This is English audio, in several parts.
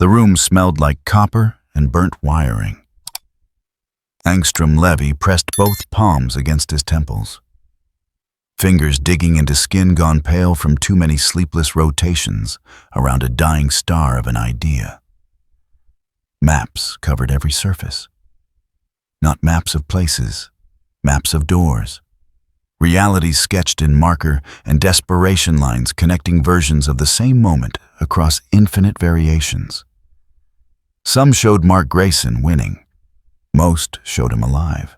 The room smelled like copper and burnt wiring. Angstrom Levy pressed both palms against his temples, fingers digging into skin gone pale from too many sleepless rotations around a dying star of an idea. Maps covered every surface. Not maps of places, maps of doors. Realities sketched in marker and desperation lines connecting versions of the same moment across infinite variations. Some showed Mark Grayson winning. Most showed him alive.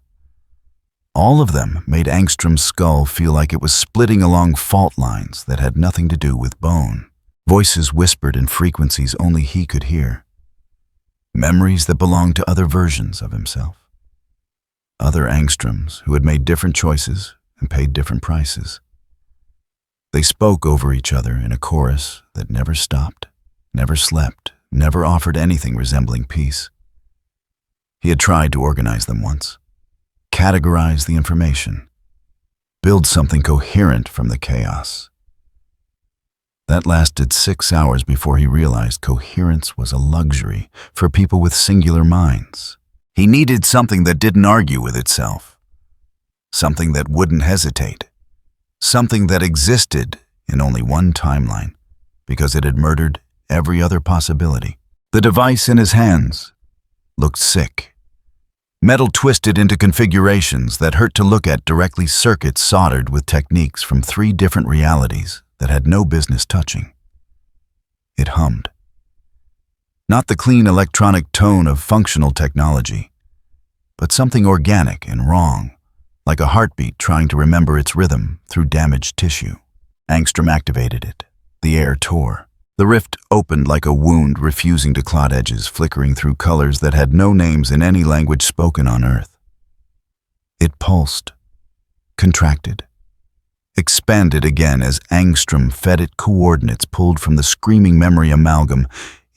All of them made Angstrom's skull feel like it was splitting along fault lines that had nothing to do with bone. Voices whispered in frequencies only he could hear. Memories that belonged to other versions of himself. Other Angstroms who had made different choices and paid different prices. They spoke over each other in a chorus that never stopped, never slept, never offered anything resembling peace. He had tried to organize them once, categorize the information, build something coherent from the chaos. That lasted 6 hours before he realized coherence was a luxury for people with singular minds. He needed something that didn't argue with itself, something that wouldn't hesitate, something that existed in only one timeline because it had murdered every other possibility. The device in his hands looked sick. Metal twisted into configurations that hurt to look at, directly circuits soldered with techniques from 3 different realities that had no business touching. It hummed. Not the clean electronic tone of functional technology, but something organic and wrong, like a heartbeat trying to remember its rhythm through damaged tissue. Angstrom activated it. The air tore. The rift opened like a wound, refusing to clot edges, flickering through colors that had no names in any language spoken on Earth. It pulsed, contracted, expanded again as Angstrom fed it coordinates pulled from the screaming memory amalgam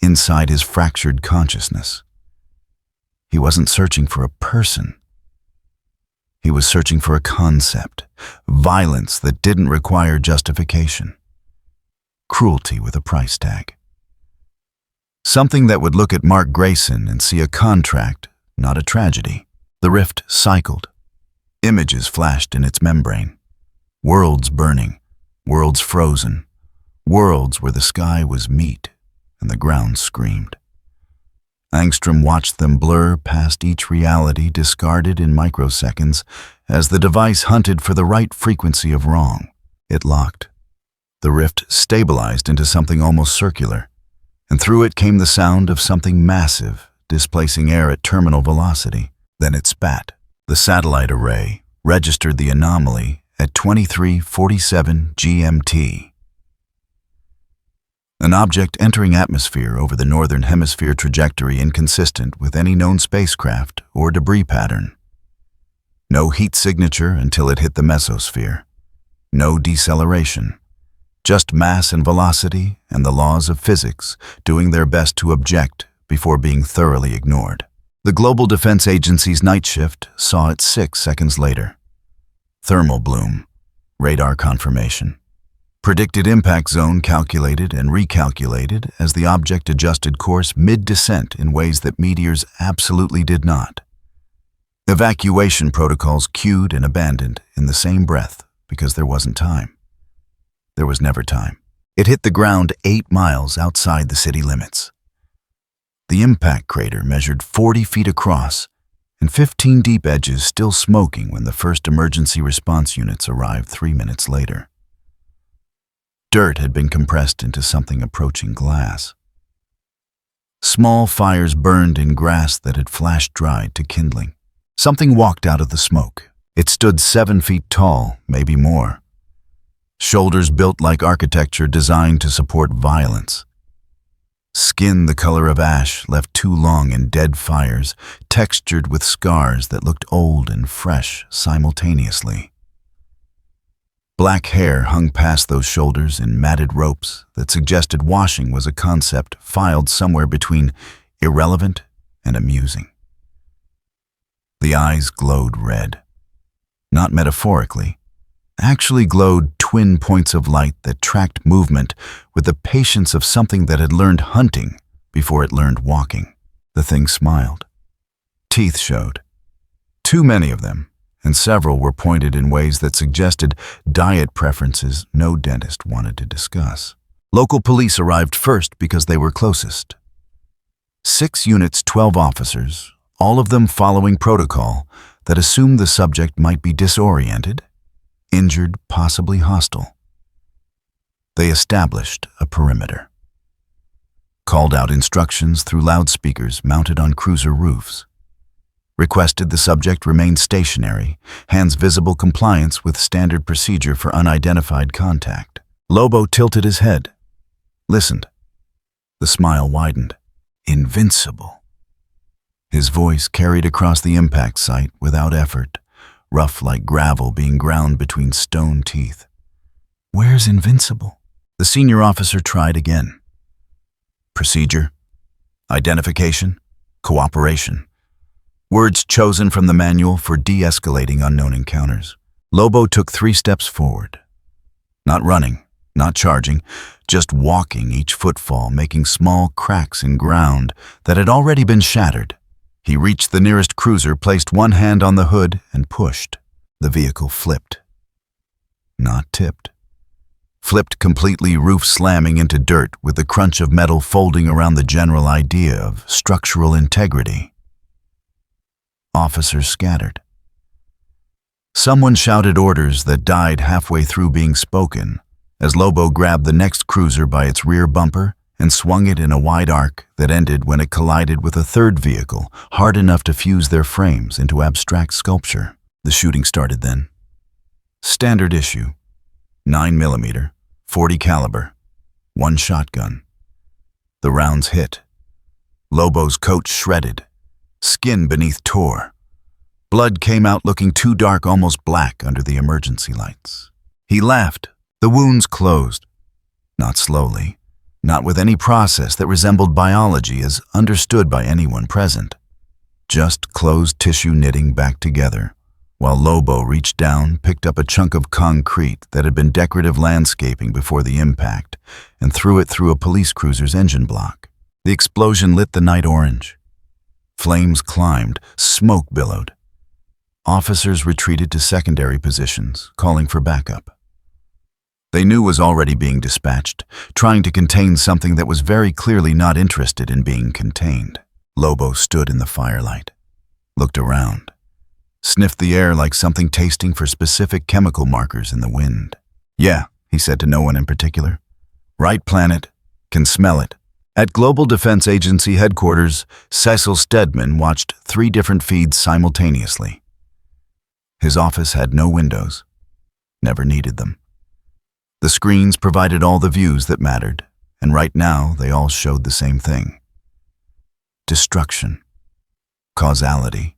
inside his fractured consciousness. He wasn't searching for a person. He was searching for a concept, violence that didn't require justification. Cruelty with a price tag. Something that would look at Mark Grayson and see a contract, not a tragedy. The rift cycled. Images flashed in its membrane. Worlds burning, worlds frozen, worlds where the sky was meat and the ground screamed. Angstrom watched them blur past each reality, discarded in microseconds, as the device hunted for the right frequency of wrong. It locked. The rift stabilized into something almost circular, and through it came the sound of something massive, displacing air at terminal velocity. Then it spat. The satellite array registered the anomaly at 23:47 GMT. An object entering atmosphere over the northern hemisphere trajectory inconsistent with any known spacecraft or debris pattern. No heat signature until it hit the mesosphere. No deceleration. Just mass and velocity and the laws of physics doing their best to object before being thoroughly ignored. The Global Defense Agency's night shift saw it 6 seconds later. Thermal bloom, radar confirmation. Predicted impact zone calculated and recalculated as the object adjusted course mid-descent in ways that meteors absolutely did not. Evacuation protocols cued and abandoned in the same breath because there wasn't time. There was never time. It hit the ground 8 miles outside the city limits. The impact crater measured 40 feet across and 15 deep edges, still smoking when the first emergency response units arrived 3 minutes later. Dirt had been compressed into something approaching glass. Small fires burned in grass that had flash dried to kindling. Something walked out of the smoke. It stood 7 feet tall, maybe more. Shoulders built like architecture designed to support violence. Skin the color of ash, left too long in dead fires, textured with scars that looked old and fresh simultaneously. Black hair hung past those shoulders in matted ropes that suggested washing was a concept filed somewhere between irrelevant and amusing. The eyes glowed red. Not metaphorically, actually glowed twin points of light that tracked movement with the patience of something that had learned hunting before it learned walking. The thing smiled. Teeth showed. Too many of them, and several were pointed in ways that suggested diet preferences no dentist wanted to discuss. Local police arrived first because they were closest. 6 units, 12 officers, all of them following protocol that assumed the subject might be disoriented, injured, possibly hostile. They established a perimeter. Called out instructions through loudspeakers mounted on cruiser roofs. Requested the subject remain stationary, hands visible, compliance with standard procedure for unidentified contact. Lobo tilted his head, listened. The smile widened. Invincible. His voice carried across the impact site without effort, rough like gravel being ground between stone teeth. Where's Invincible? The senior officer tried again. Procedure, identification, cooperation. Words chosen from the manual for de-escalating unknown encounters. Lobo took 3 steps forward. Not running, not charging, just walking, each footfall making small cracks in ground that had already been shattered. He reached the nearest cruiser, placed one hand on the hood, and pushed. The vehicle flipped. Not tipped. Flipped completely, roof slamming into dirt with the crunch of metal folding around the general idea of structural integrity. Officers scattered. Someone shouted orders that died halfway through being spoken as Lobo grabbed the next cruiser by its rear bumper and swung it in a wide arc that ended when it collided with a third vehicle, hard enough to fuse their frames into abstract sculpture. The shooting started then. Standard issue, 9mm, 40 caliber, 1 shotgun. The rounds hit. Lobo's coat shredded, skin beneath tore. Blood came out looking too dark, almost black under the emergency lights. He laughed. The wounds closed. Not slowly, not with any process that resembled biology as understood by anyone present. Just closed tissue knitting back together, while Lobo reached down, picked up a chunk of concrete that had been decorative landscaping before the impact, and threw it through a police cruiser's engine block. The explosion lit the night orange. Flames climbed, smoke billowed. Officers retreated to secondary positions, calling for backup. They knew was already being dispatched, trying to contain something that was very clearly not interested in being contained. Lobo stood in the firelight, looked around, sniffed the air like something tasting for specific chemical markers in the wind. Yeah, he said to no one in particular. Right planet, can smell it. At Global Defense Agency headquarters, Cecil Stedman watched 3 different feeds simultaneously. His office had no windows, never needed them. The screens provided all the views that mattered, and right now they all showed the same thing. Destruction. Causality.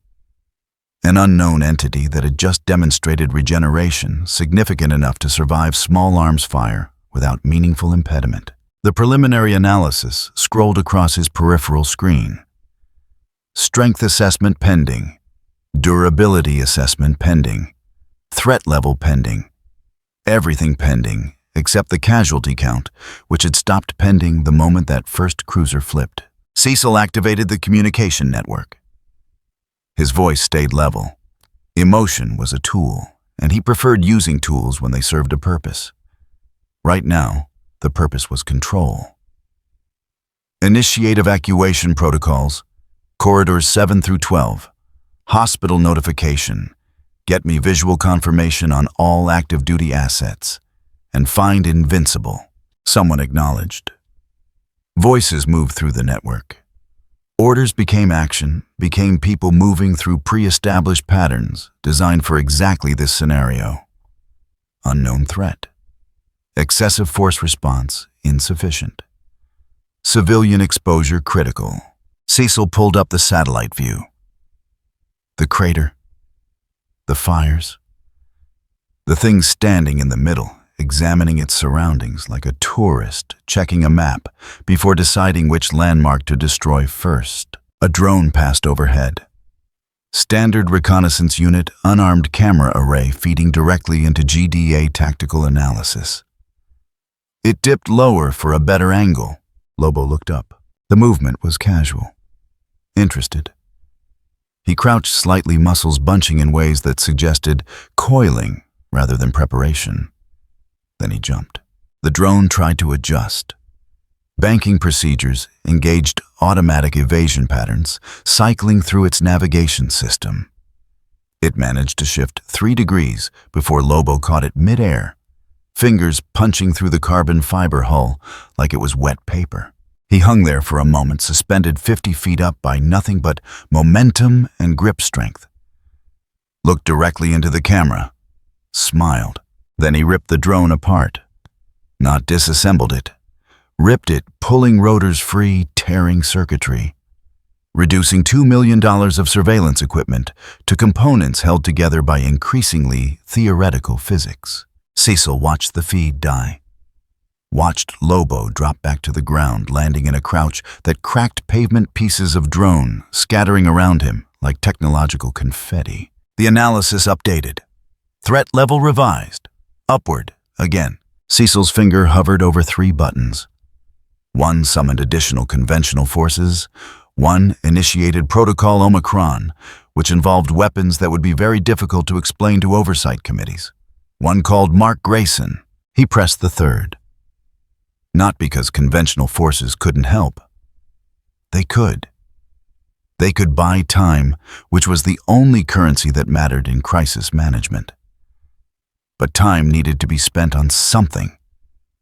An unknown entity that had just demonstrated regeneration significant enough to survive small arms fire without meaningful impediment. The preliminary analysis scrolled across his peripheral screen. Strength assessment pending. Durability assessment pending. Threat level pending. Everything pending, except the casualty count, which had stopped pending the moment that first cruiser flipped. Cecil activated the communication network. His voice stayed level. Emotion was a tool, and he preferred using tools when they served a purpose. Right now, the purpose was control. Initiate evacuation protocols. Corridors 7 through 12. Hospital notification. Get me visual confirmation on all active duty assets. And find Invincible. Someone acknowledged. Voices moved through the network. Orders became action, became people moving through pre-established patterns designed for exactly this scenario. Unknown threat. Excessive force response insufficient. Civilian exposure critical. Cecil pulled up the satellite view. The crater. The fires. The thing standing in the middle, examining its surroundings like a tourist checking a map before deciding which landmark to destroy first. A drone passed overhead. Standard reconnaissance unit unarmed camera array feeding directly into GDA tactical analysis. It dipped lower for a better angle. Lobo looked up. The movement was casual, interested. He crouched slightly, muscles bunching in ways that suggested coiling rather than preparation. Then he jumped. The drone tried to adjust. Banking procedures engaged automatic evasion patterns, cycling through its navigation system. It managed to shift 3 degrees before Lobo caught it mid-air, fingers punching through the carbon fiber hull like it was wet paper. He hung there for a moment, suspended 50 feet up by nothing but momentum and grip strength. Looked directly into the camera, smiled. Then he ripped the drone apart. Not disassembled it. Ripped it, pulling rotors free, tearing circuitry. Reducing $2 million of surveillance equipment to components held together by increasingly theoretical physics. Cecil watched the feed die. Watched Lobo drop back to the ground, landing in a crouch that cracked pavement pieces of drone, scattering around him like technological confetti. The analysis updated. Threat level revised. Upward, again. Cecil's finger hovered over 3 buttons. One summoned additional conventional forces. One initiated Protocol Omicron, which involved weapons that would be very difficult to explain to oversight committees. One called Mark Grayson. He pressed the 3rd. Not because conventional forces couldn't help. They could. They could buy time, which was the only currency that mattered in crisis management. But time needed to be spent on something,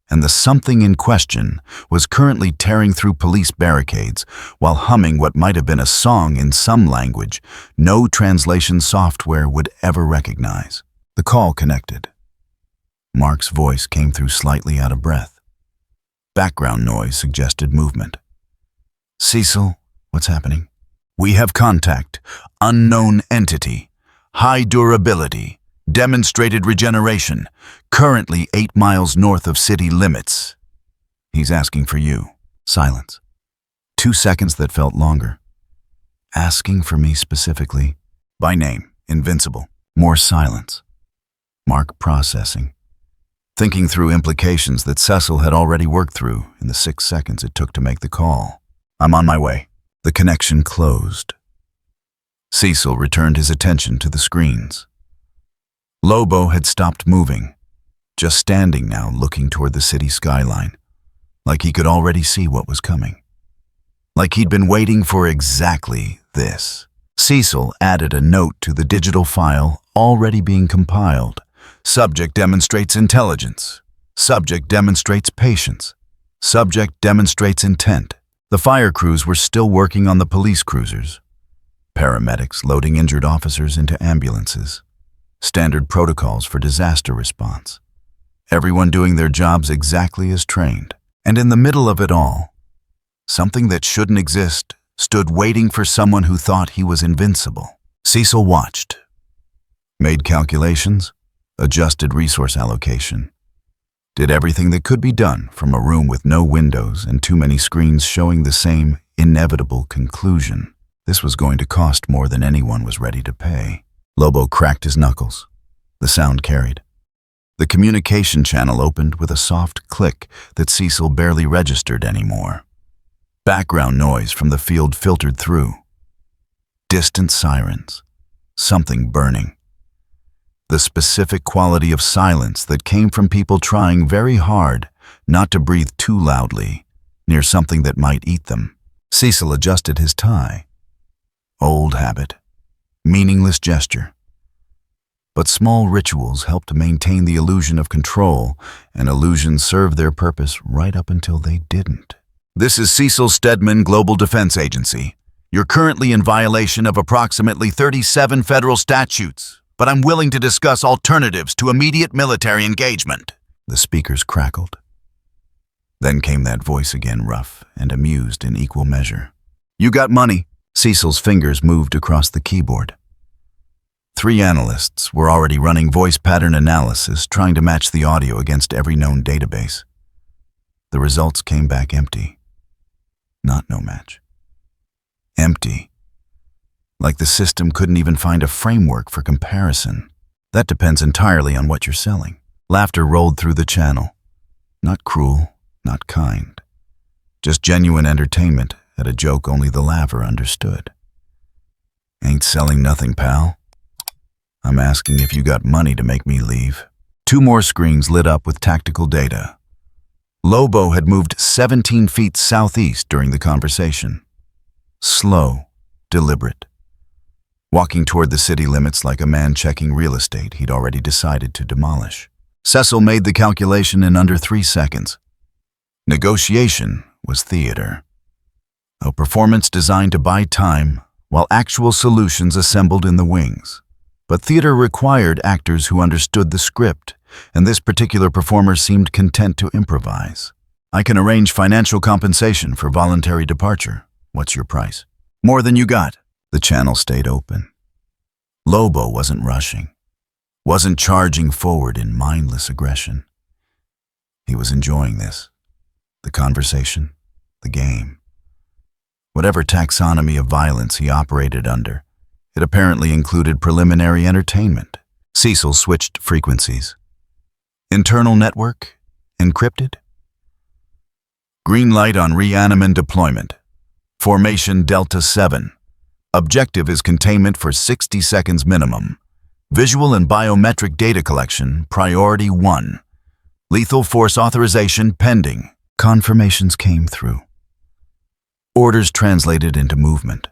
and the something in question was currently tearing through police barricades while humming what might have been a song in some language no translation software would ever recognize. The call connected. Mark's voice came through slightly out of breath. Background noise suggested movement. Cecil, what's happening? We have contact. Unknown entity. High durability. Demonstrated regeneration. Currently 8 miles north of city limits. He's asking for you. Silence. 2 seconds that felt longer. Asking for me specifically. By name. Invincible. More silence. Mark processing. Thinking through implications that Cecil had already worked through in the 6 seconds it took to make the call. I'm on my way. The connection closed. Cecil returned his attention to the screens. Lobo had stopped moving, just standing now looking toward the city skyline, like he could already see what was coming. Like he'd been waiting for exactly this. Cecil added a note to the digital file already being compiled. Subject demonstrates intelligence. Subject demonstrates patience. Subject demonstrates intent. The fire crews were still working on the police cruisers. Paramedics loading injured officers into ambulances. Standard protocols for disaster response. Everyone doing their jobs exactly as trained. And in the middle of it all, something that shouldn't exist stood waiting for someone who thought he was invincible. Cecil watched. Made calculations. Adjusted resource allocation. Did everything that could be done from a room with no windows and too many screens showing the same inevitable conclusion. This was going to cost more than anyone was ready to pay. Lobo cracked his knuckles. The sound carried. The communication channel opened with a soft click that Cecil barely registered anymore. Background noise from the field filtered through. Distant sirens. Something burning. The specific quality of silence that came from people trying very hard not to breathe too loudly near something that might eat them. Cecil adjusted his tie. Old habit. Meaningless gesture. But small rituals helped to maintain the illusion of control, and illusions served their purpose right up until they didn't. This is Cecil Stedman, Global Defense Agency. You're currently in violation of approximately 37 federal statutes. But I'm willing to discuss alternatives to immediate military engagement. The speakers crackled. Then came that voice again, rough and amused in equal measure. You got money. Cecil's fingers moved across the keyboard. 3 analysts were already running voice pattern analysis, trying to match the audio against every known database. The results came back empty. Not no match. Empty. Like the system couldn't even find a framework for comparison. That depends entirely on what you're selling. Laughter rolled through the channel. Not cruel, not kind. Just genuine entertainment at a joke only the laugher understood. "Ain't selling nothing, pal. I'm asking if you got money to make me leave." 2 more screens lit up with tactical data. Lobo had moved 17 feet southeast during the conversation. Slow, deliberate. Walking toward the city limits like a man checking real estate he'd already decided to demolish. Cecil made the calculation in under 3 seconds. Negotiation was theater. A performance designed to buy time while actual solutions assembled in the wings. But theater required actors who understood the script, and this particular performer seemed content to improvise. "I can arrange financial compensation for voluntary departure. What's your price?" "More than you got." The channel stayed open. Lobo wasn't rushing, wasn't charging forward in mindless aggression. He was enjoying this. The conversation, the game. Whatever taxonomy of violence he operated under, it apparently included preliminary entertainment. Cecil switched frequencies. Internal network, encrypted. Green light on reanimin deployment. Formation Delta 7. Objective is containment for 60 seconds minimum. Visual and biometric data collection, priority 1. Lethal force authorization pending. Confirmations came through. Orders translated into movement.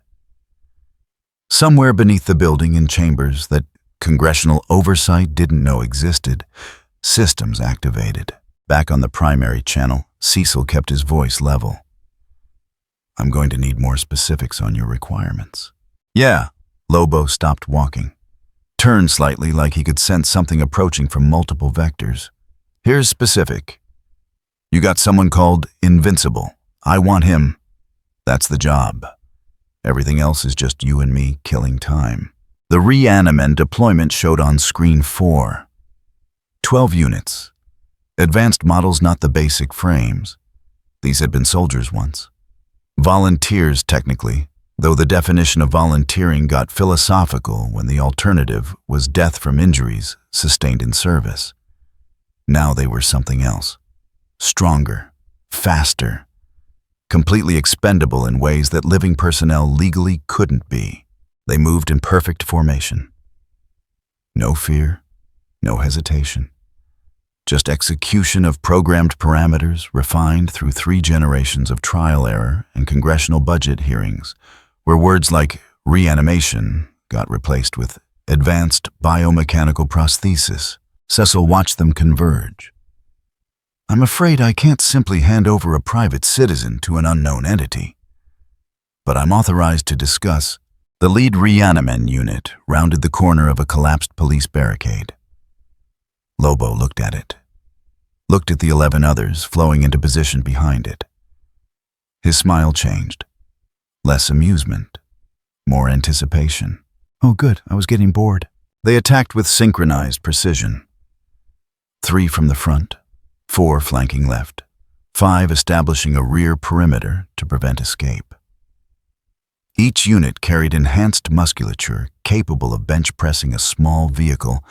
Somewhere beneath the building in chambers that congressional oversight didn't know existed, systems activated. Back on the primary channel, Cecil kept his voice level. "I'm going to need more specifics on your requirements." "Yeah." Lobo stopped walking. Turned slightly like he could sense something approaching from multiple vectors. "Here's specific. You got someone called Invincible. I want him. That's the job. Everything else is just you and me killing time." The reanimin deployment showed on screen 4. 12 units. Advanced models, not the basic frames. These had been soldiers once. Volunteers, technically, though the definition of volunteering got philosophical when the alternative was death from injuries sustained in service. Now they were something else. Stronger, faster, completely expendable in ways that living personnel legally couldn't be. They moved in perfect formation. No fear, no hesitation. Just execution of programmed parameters refined through 3 generations of trial error and congressional budget hearings, where words like reanimation got replaced with advanced biomechanical prosthesis. Cecil watched them converge. "I'm afraid I can't simply hand over a private citizen to an unknown entity. But I'm authorized to discuss." The lead reanimin unit rounded the corner of a collapsed police barricade. Lobo looked at it. Looked at the 11 others flowing into position behind it. His smile changed. Less amusement. More anticipation. "Oh good, I was getting bored." They attacked with synchronized precision. 3 from the front. 4 flanking left, 5 establishing a rear perimeter to prevent escape. Each unit carried enhanced musculature capable of bench pressing a small vehicle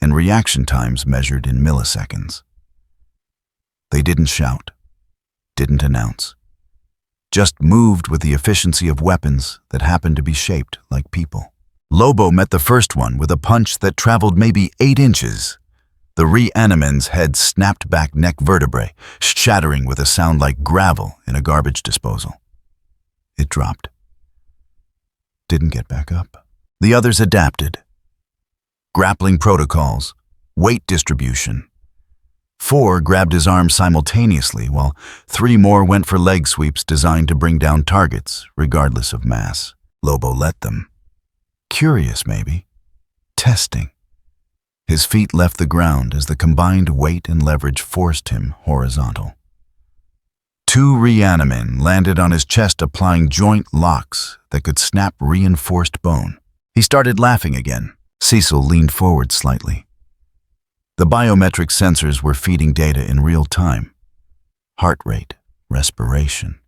and reaction times measured in milliseconds. They didn't shout, didn't announce, just moved with the efficiency of weapons that happened to be shaped like people. Lobo met the first one with a punch that traveled maybe 8 inches. The reanimin's head snapped back neck vertebrae, shattering with a sound like gravel in a garbage disposal. It dropped. Didn't get back up. The others adapted. Grappling protocols, weight distribution. 4 grabbed his arm simultaneously, while 3 more went for leg sweeps designed to bring down targets, regardless of mass. Lobo let them. Curious, maybe. Testing. His feet left the ground as the combined weight and leverage forced him horizontal. 2 reanimin landed on his chest, applying joint locks that could snap reinforced bone. He started laughing again. Cecil leaned forward slightly. The biometric sensors were feeding data in real time. Heart rate, respiration,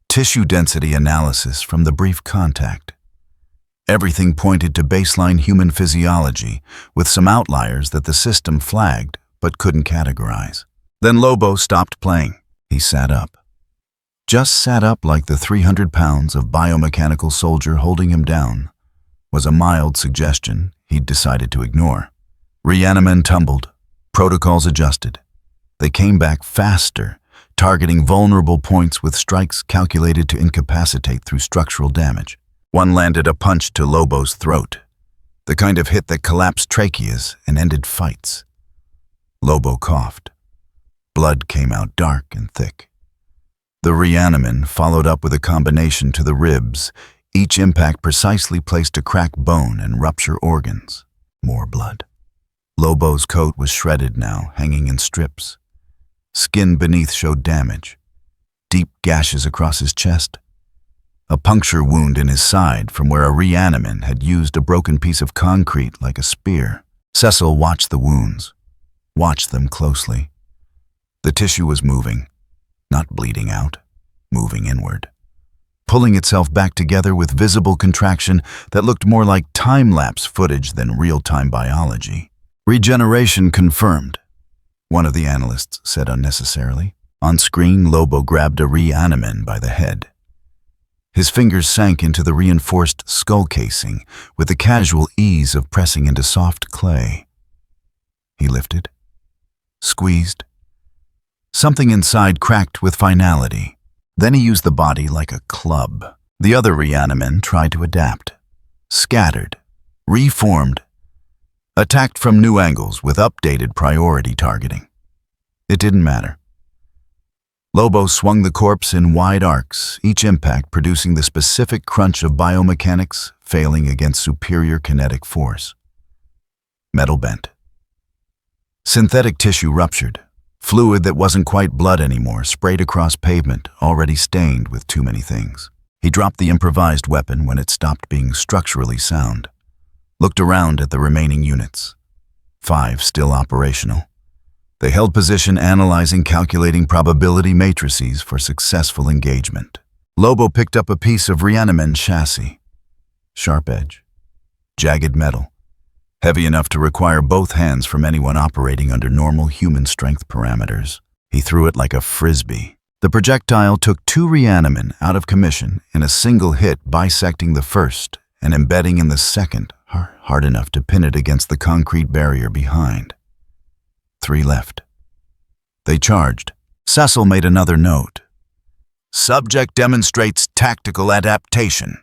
tissue density analysis from the brief contact. Everything pointed to baseline human physiology, with some outliers that the system flagged but couldn't categorize. Then Lobo stopped playing. He sat up. just sat up like the 300 pounds of biomechanical soldier holding him down, was a mild suggestion he'd decided to ignore. Reanimen tumbled, protocols adjusted. They came back faster, targeting vulnerable points with strikes calculated to incapacitate through structural damage. One landed a punch to Lobo's throat, the kind of hit that collapsed tracheas and ended fights. Lobo coughed. Blood came out dark and thick. The Reanimen followed up with a combination to the ribs, each impact precisely placed to crack bone and rupture organs. More blood. Lobo's coat was shredded now, hanging in strips. Skin beneath showed damage. Deep gashes across his chest. A puncture wound in his side from where a Reanimen had used a broken piece of concrete like a spear. Cecil watched the wounds. Watched them closely. The tissue was moving, not bleeding out, moving inward, pulling itself back together with visible contraction that looked more like time-lapse footage than real-time biology. Regeneration confirmed, one of the analysts said unnecessarily. On screen, Lobo grabbed a Reanimen by the head. His fingers sank into the reinforced skull casing with the casual ease of pressing into soft clay. He lifted, squeezed. Something inside cracked with finality. Then he used the body like a club. The other Reanimen tried to adapt. Scattered. Reformed. Attacked from new angles with updated priority targeting. It didn't matter. Lobo swung the corpse in wide arcs, each impact producing the specific crunch of biomechanics failing against superior kinetic force. Metal bent. Synthetic tissue ruptured. Fluid that wasn't quite blood anymore sprayed across pavement, already stained with too many things. He dropped the improvised weapon when it stopped being structurally sound. Looked around at the remaining units. 5 still operational. They held position analyzing calculating probability matrices for successful engagement. Lobo picked up a piece of Reanimen chassis. Sharp edge. Jagged metal. Heavy enough to require both hands from anyone operating under normal human strength parameters. He threw it like a frisbee. The projectile took 2 Reanimen out of commission in a single hit, bisecting the first and embedding in the second, hard enough to pin it against the concrete barrier behind. 3 left. They charged. Cecil made another note. Subject demonstrates tactical adaptation.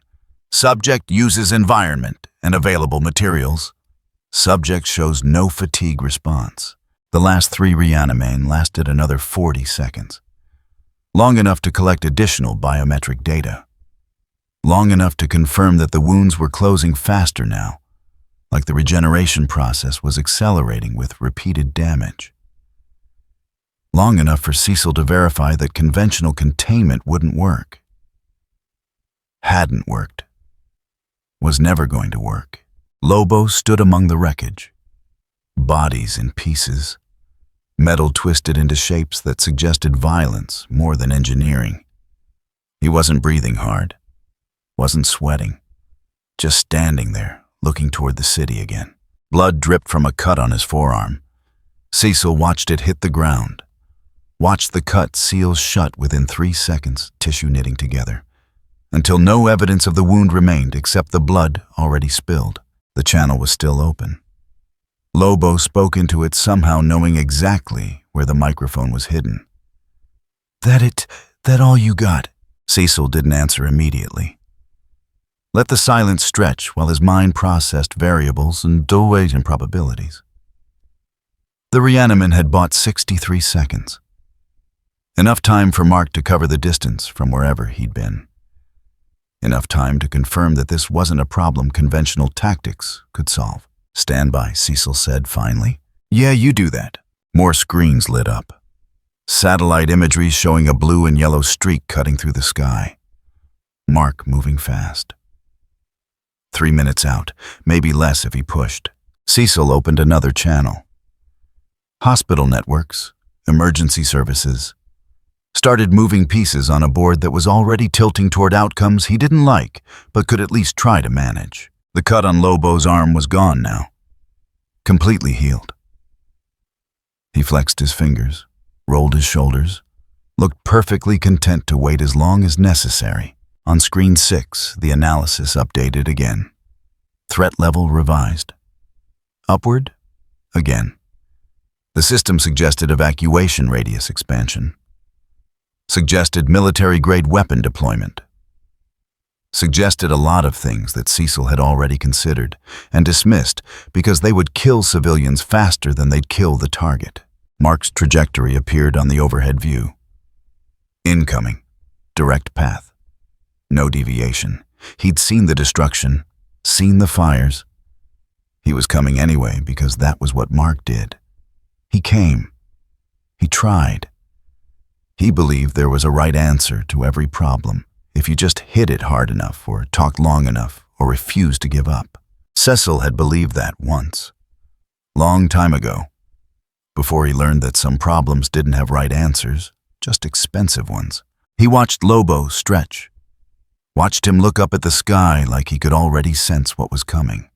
Subject uses environment and available materials. Subject shows no fatigue response. The last 3 Reanimen lasted another 40 seconds. Long enough to collect additional biometric data. Long enough to confirm that the wounds were closing faster now, like the regeneration process was accelerating with repeated damage. Long enough for Cecil to verify that conventional containment wouldn't work. Hadn't worked. Was never going to work. Lobo stood among the wreckage. Bodies in pieces. Metal twisted into shapes that suggested violence more than engineering. He wasn't breathing hard. Wasn't sweating. Just standing there, looking toward the city again. Blood dripped from a cut on his forearm. Cecil watched it hit the ground. Watched the cut seal shut within 3 seconds, tissue knitting together, until no evidence of the wound remained except the blood already spilled. The channel was still open. Lobo spoke into it, somehow knowing exactly where the microphone was hidden. That all you got? Cecil didn't answer immediately. Let the silence stretch while his mind processed variables and weight and probabilities. The Reanimen had bought 63 seconds. Enough time for Mark to cover the distance from wherever he'd been. Enough time to confirm that this wasn't a problem conventional tactics could solve. Stand by, Cecil said finally. Yeah, you do that. More screens lit up. Satellite imagery showing a blue and yellow streak cutting through the sky. Mark moving fast. 3 minutes out, maybe less if he pushed. Cecil opened another channel. Hospital networks, emergency services. Started moving pieces on a board that was already tilting toward outcomes he didn't like, but could at least try to manage. The cut on Lobo's arm was gone now. Completely healed. He flexed his fingers, rolled his shoulders, looked perfectly content to wait as long as necessary. On screen 6, the analysis updated again. Threat level revised. Upward? Again. The system suggested evacuation radius expansion. Suggested military-grade weapon deployment. Suggested a lot of things that Cecil had already considered and dismissed because they would kill civilians faster than they'd kill the target. Mark's trajectory appeared on the overhead view. Incoming. Direct path. No deviation. He'd seen the destruction, seen the fires. He was coming anyway because that was what Mark did. He came. He tried. He believed there was a right answer to every problem if you just hit it hard enough or talked long enough or refused to give up. Cecil had believed that once. Long time ago. Before he learned that some problems didn't have right answers, just expensive ones. He watched Lobo stretch. Watched him look up at the sky like he could already sense what was coming.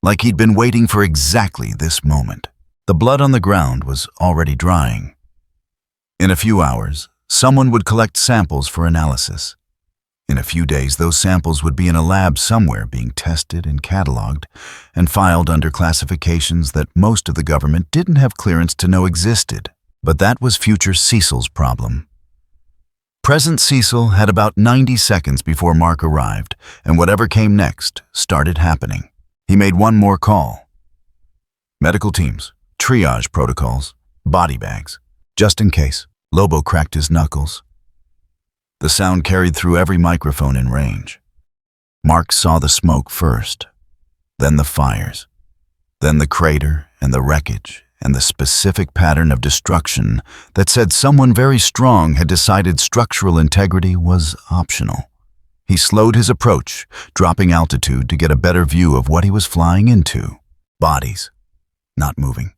Like he'd been waiting for exactly this moment. The blood on the ground was already drying. In a few hours, someone would collect samples for analysis. In a few days, those samples would be in a lab somewhere being tested and cataloged and filed under classifications that most of the government didn't have clearance to know existed. But that was future Cecil's problem. Present Cecil had about 90 seconds before Mark arrived, and whatever came next started happening. He made one more call. Medical teams, triage protocols, body bags, just in case. Lobo cracked his knuckles. The sound carried through every microphone in range. Mark saw the smoke first, then the fires, then the crater and the wreckage and the specific pattern of destruction that said someone very strong had decided structural integrity was optional. He slowed his approach, dropping altitude to get a better view of what he was flying into. Bodies, not moving.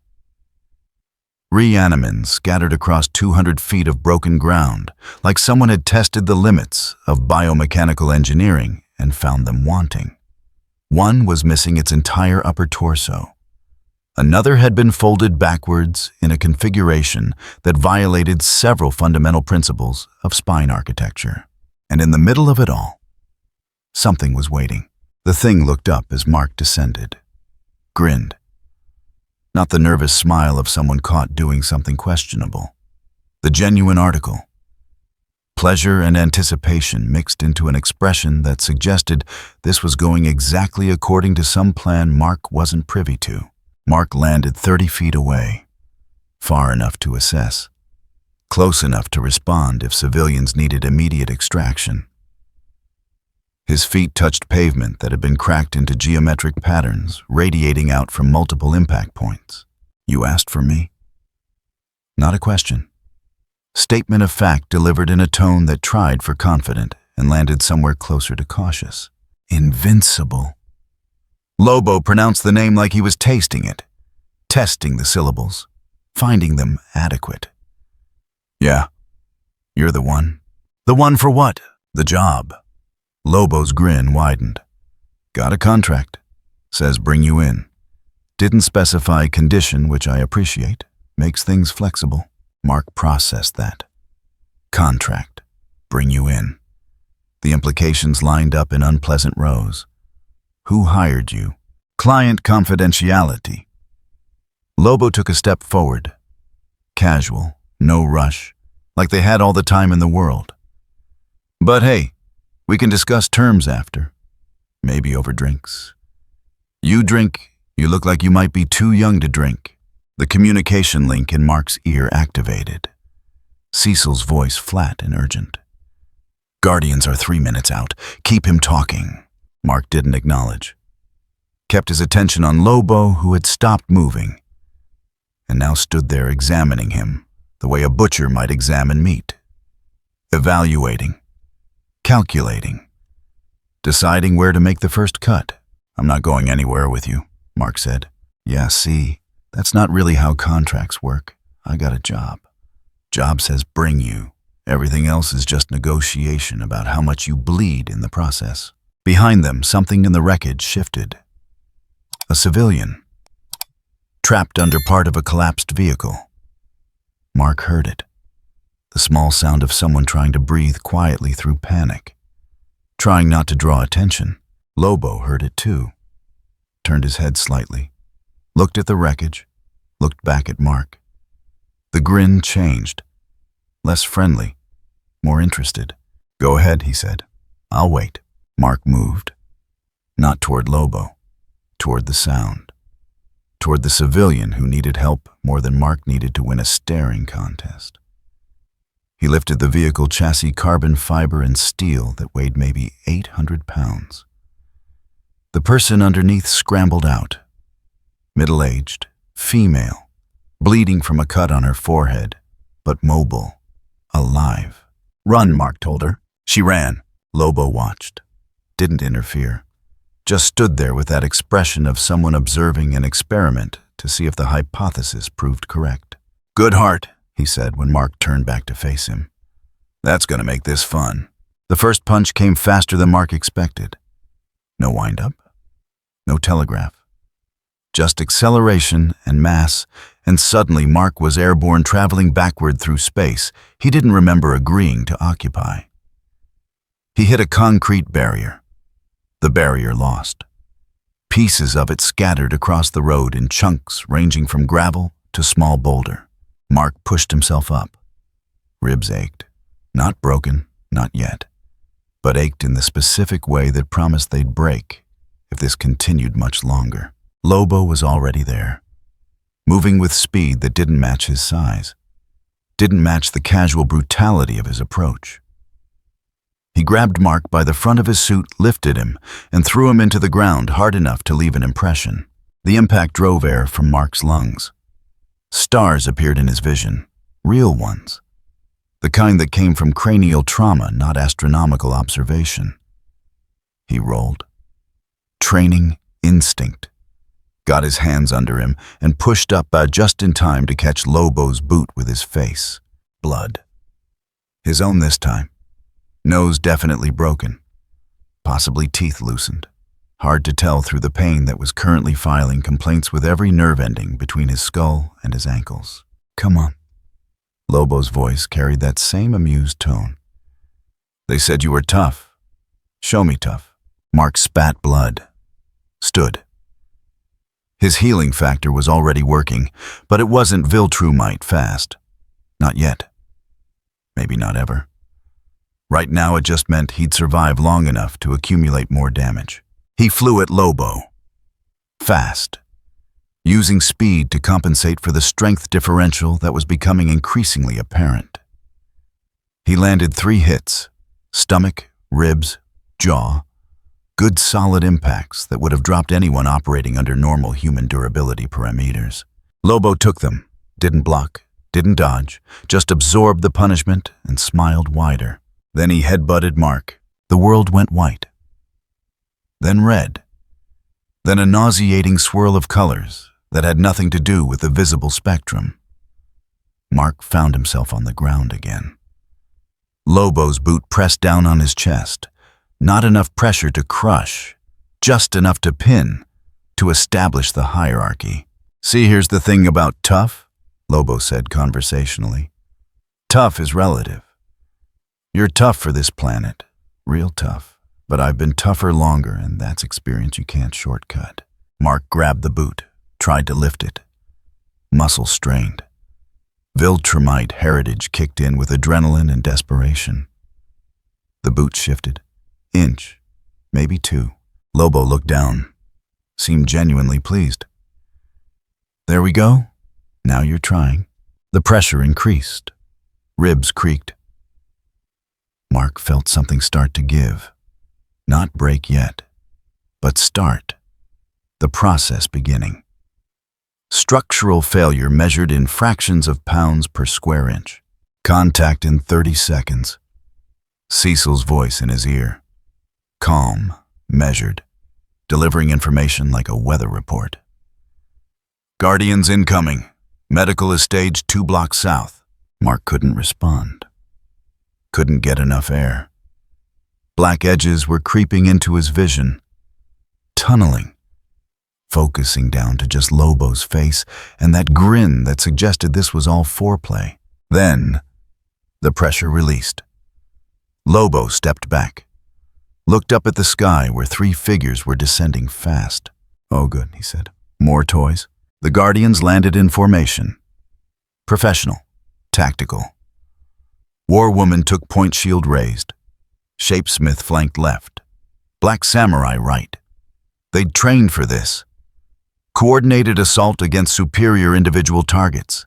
Reanimants scattered across 200 feet of broken ground, like someone had tested the limits of biomechanical engineering and found them wanting. One was missing its entire upper torso. Another had been folded backwards in a configuration that violated several fundamental principles of spine architecture. And in the middle of it all, something was waiting. The thing looked up as Mark descended, grinned. Not the nervous smile of someone caught doing something questionable. The genuine article. Pleasure and anticipation mixed into an expression that suggested this was going exactly according to some plan Mark wasn't privy to. Mark landed 30 feet away, far enough to assess, close enough to respond if civilians needed immediate extraction. His feet touched pavement that had been cracked into geometric patterns, radiating out from multiple impact points. You asked for me? Not a question. Statement of fact delivered in a tone that tried for confident and landed somewhere closer to cautious. Invincible. Lobo pronounced the name like he was tasting it, testing the syllables, finding them adequate. Yeah, you're the one. The one for what? The job. Lobo's grin widened. Got a contract. Says bring you in. Didn't specify condition, which I appreciate. Makes things flexible. Mark processed that. Contract. Bring you in. The implications lined up in unpleasant rows. Who hired you? Client confidentiality. Lobo took a step forward. Casual, no rush, like they had all the time in the world. But hey, we can discuss terms after. Maybe over drinks. You drink, you look like you might be too young to drink. The communication link in Mark's ear activated. Cecil's voice flat and urgent. Guardians are 3 minutes out. Keep him talking. Mark didn't acknowledge. Kept his attention on Lobo, who had stopped moving, and now stood there examining him, the way a butcher might examine meat. Evaluating. Calculating. Deciding where to make the first cut. I'm not going anywhere with you, Mark said. Yeah, see, that's not really how contracts work. I got a job. Job says bring you. Everything else is just negotiation about how much you bleed in the process. Behind them, something in the wreckage shifted. A civilian. Trapped under part of a collapsed vehicle. Mark heard it. the small sound of someone trying to breathe quietly through panic, trying not to draw attention. Lobo heard it too, turned his head slightly, looked at the wreckage, looked back at Mark. The grin changed, less friendly, more interested. "Go ahead," he said. "I'll wait." Mark moved, not toward Lobo, toward the sound, toward the civilian who needed help more than Mark needed to win a staring contest. He lifted the vehicle chassis, carbon fiber and steel that weighed maybe 800 pounds. The person underneath scrambled out, middle-aged, female, bleeding from a cut on her forehead, but mobile, alive. "Run," Mark told her. She ran. Lobo watched, didn't interfere, just stood there with that expression of someone observing an experiment to see if the hypothesis proved correct. "Good heart," he said when Mark turned back to face him. "That's going to make this fun." The first punch came faster than Mark expected. No wind-up, no telegraph. Just acceleration and mass, and suddenly Mark was airborne, traveling backward through space he didn't remember agreeing to occupy. He hit a concrete barrier. The barrier lost. Pieces of it scattered across the road in chunks ranging from gravel to small boulder. Mark pushed himself up. Ribs ached. Not broken, not yet, but ached in the specific way that promised they'd break if this continued much longer. Lobo was already there, moving with speed that didn't match his size, didn't match the casual brutality of his approach. He grabbed Mark by the front of his suit, lifted him, and threw him into the ground hard enough to leave an impression. The impact drove air from Mark's lungs. Stars appeared in his vision, real ones. The kind that came from cranial trauma, not astronomical observation. He rolled. Training instinct. Got his hands under him and pushed up just in time to catch Lobo's boot with his face. Blood. His own this time. Nose definitely broken. Possibly teeth loosened. Hard to tell through the pain that was currently filing complaints with every nerve ending between his skull and his ankles. "Come on." Lobo's voice carried that same amused tone. "They said you were tough. Show me tough." Mark spat blood. Stood. His healing factor was already working, but it wasn't Viltrumite fast. Not yet. Maybe not ever. Right now it just meant he'd survive long enough to accumulate more damage. He flew at Lobo. Fast. Using speed to compensate for the strength differential that was becoming increasingly apparent. He landed 3 hits: stomach, ribs, jaw. Good solid impacts that would have dropped anyone operating under normal human durability parameters. Lobo took them, didn't block, didn't dodge, just absorbed the punishment and smiled wider. Then he headbutted Mark. The world went white. Then red. Then a nauseating swirl of colors that had nothing to do with the visible spectrum. Mark found himself on the ground again. Lobo's boot pressed down on his chest. Not enough pressure to crush, just enough to pin, to establish the hierarchy. "See, here's the thing about tough," Lobo said conversationally. "Tough is relative. You're tough for this planet, real tough, but I've been tougher longer, and that's experience you can't shortcut." Mark grabbed the boot, tried to lift it. Muscle strained. Viltrumite heritage kicked in with adrenaline and desperation. The boot shifted. Inch, maybe 2. Lobo looked down, seemed genuinely pleased. "There we go. Now you're trying." The pressure increased. Ribs creaked. Mark felt something start to give. Not break yet, but start. The process beginning. Structural failure measured in fractions of pounds per square inch. Contact in 30 seconds. Cecil's voice in his ear. Calm, measured, delivering information like a weather report. "Guardians incoming. Medical is staged 2 blocks south." Mark couldn't respond. Couldn't get enough air. Black edges were creeping into his vision, tunneling, focusing down to just Lobo's face and that grin that suggested this was all foreplay. Then, The pressure released. Lobo stepped back, looked up at the sky where 3 figures were descending fast. "Oh, good," he said. "More toys?" The Guardians landed in formation. Professional, tactical. War Woman took point shield raised. Shapesmith flanked left. Black Samurai right. They'd trained for this. Coordinated assault against superior individual targets.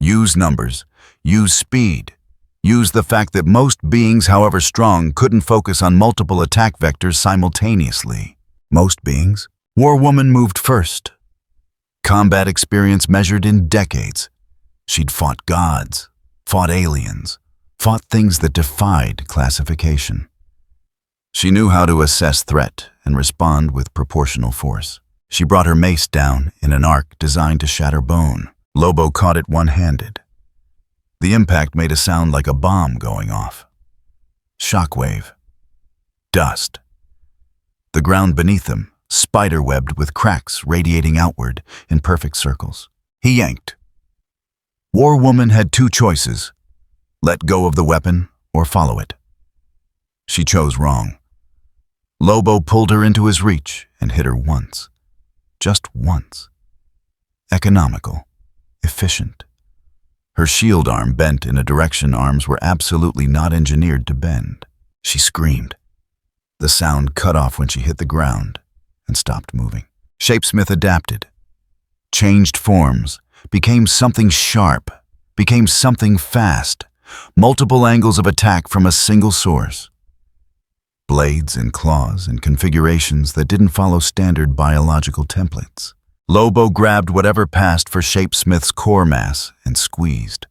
Use numbers. Use speed. Use the fact that most beings, however strong, couldn't focus on multiple attack vectors simultaneously. Most beings? War Woman moved first. Combat experience measured in decades. She'd fought gods, fought aliens, fought things that defied classification. She knew how to assess threat and respond with proportional force. She brought her mace down in an arc designed to shatter bone. Lobo caught it one-handed. The impact made a sound like a bomb going off. Shockwave. Dust. The ground beneath them, spider-webbed with cracks radiating outward in perfect circles. He yanked. War Woman had 2 choices: let go of the weapon or follow it. She chose wrong. Lobo pulled her into his reach and hit her once. Just once. Economical. Efficient. Her shield arm bent in a direction arms were absolutely not engineered to bend. She screamed. The sound cut off when she hit the ground and stopped moving. Shapesmith adapted. Changed forms. Became something sharp. Became something fast. Multiple angles of attack from a single source. Blades and claws and configurations that didn't follow standard biological templates. Lobo grabbed whatever passed for Shapesmith's core mass and squeezed.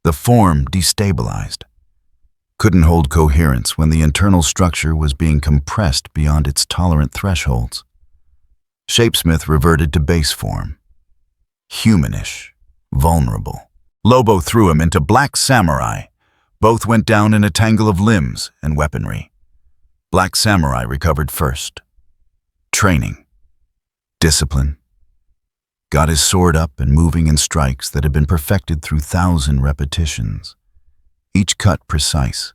The form destabilized. Couldn't hold coherence when the internal structure was being compressed beyond its tolerant thresholds. Shapesmith reverted to base form. Humanish. Vulnerable. Lobo threw him into Black Samurai. Both went down in a tangle of limbs and weaponry. Black Samurai recovered first. Training. Discipline. Got his sword up and moving in strikes that had been perfected through 1,000 repetitions. Each cut precise.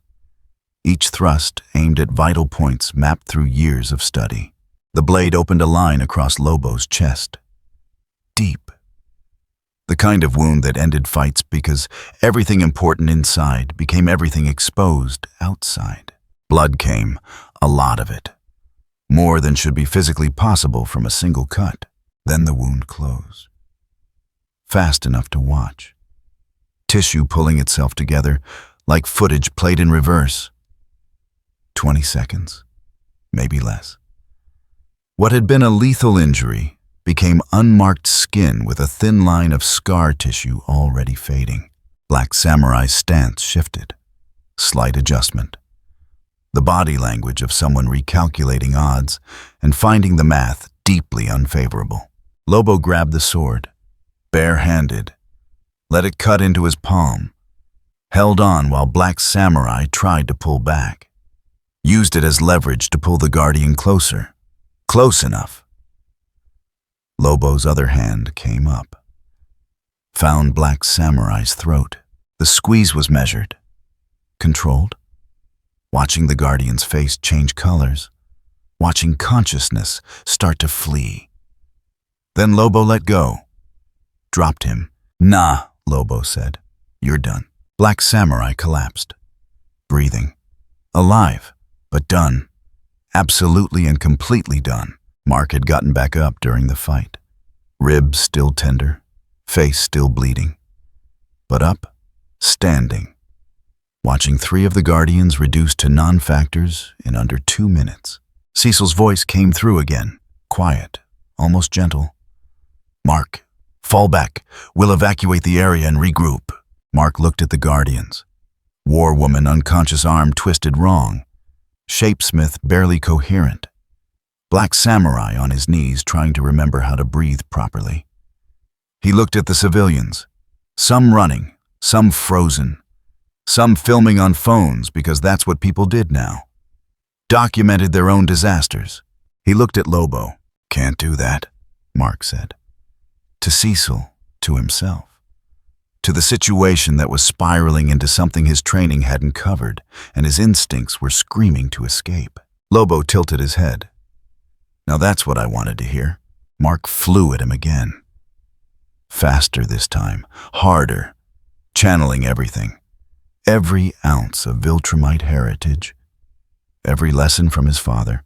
Each thrust aimed at vital points mapped through years of study. The blade opened a line across Lobo's chest. Deep. The kind of wound that ended fights because everything important inside became everything exposed outside. Blood came, a lot of it. More than should be physically possible from a single cut. Then the wound closed. Fast enough to watch. Tissue pulling itself together, like footage played in reverse. 20 seconds, maybe less. What had been a lethal injury became unmarked skin with a thin line of scar tissue already fading. Black Samurai's stance shifted. Slight adjustment. The body language of someone recalculating odds and finding the math deeply unfavorable. Lobo grabbed the sword, bare-handed, let it cut into his palm, held on while Black Samurai tried to pull back, used it as leverage to pull the Guardian closer, close enough. Lobo's other hand came up, found Black Samurai's throat. The squeeze was measured, controlled, watching the Guardian's face change colors, watching consciousness start to flee. Then Lobo let go, dropped him. "Nah," Lobo said. "You're done." Black Samurai collapsed, breathing, alive, but done, absolutely and completely done. Mark had gotten back up during the fight, ribs still tender, face still bleeding, but up, standing, watching 3 of the Guardians reduced to non-factors in under 2 minutes. Cecil's voice came through again, quiet, almost gentle. "Mark, fall back. We'll evacuate the area and regroup." Mark looked at the Guardians. War Woman unconscious arm twisted wrong. Shapesmith barely coherent. Black Samurai on his knees trying to remember how to breathe properly. He looked at the civilians. Some running, some frozen, some filming on phones because that's what people did now. Documented their own disasters. He looked at Lobo. "Can't do that," Mark said. To Cecil, to himself. to the situation that was spiraling into something his training hadn't covered, and his instincts were screaming to escape. Lobo tilted his head. Now that's what I wanted to hear. Mark flew at him again. Faster this time, harder, channeling everything. Every ounce of Viltrumite heritage, every lesson from his father,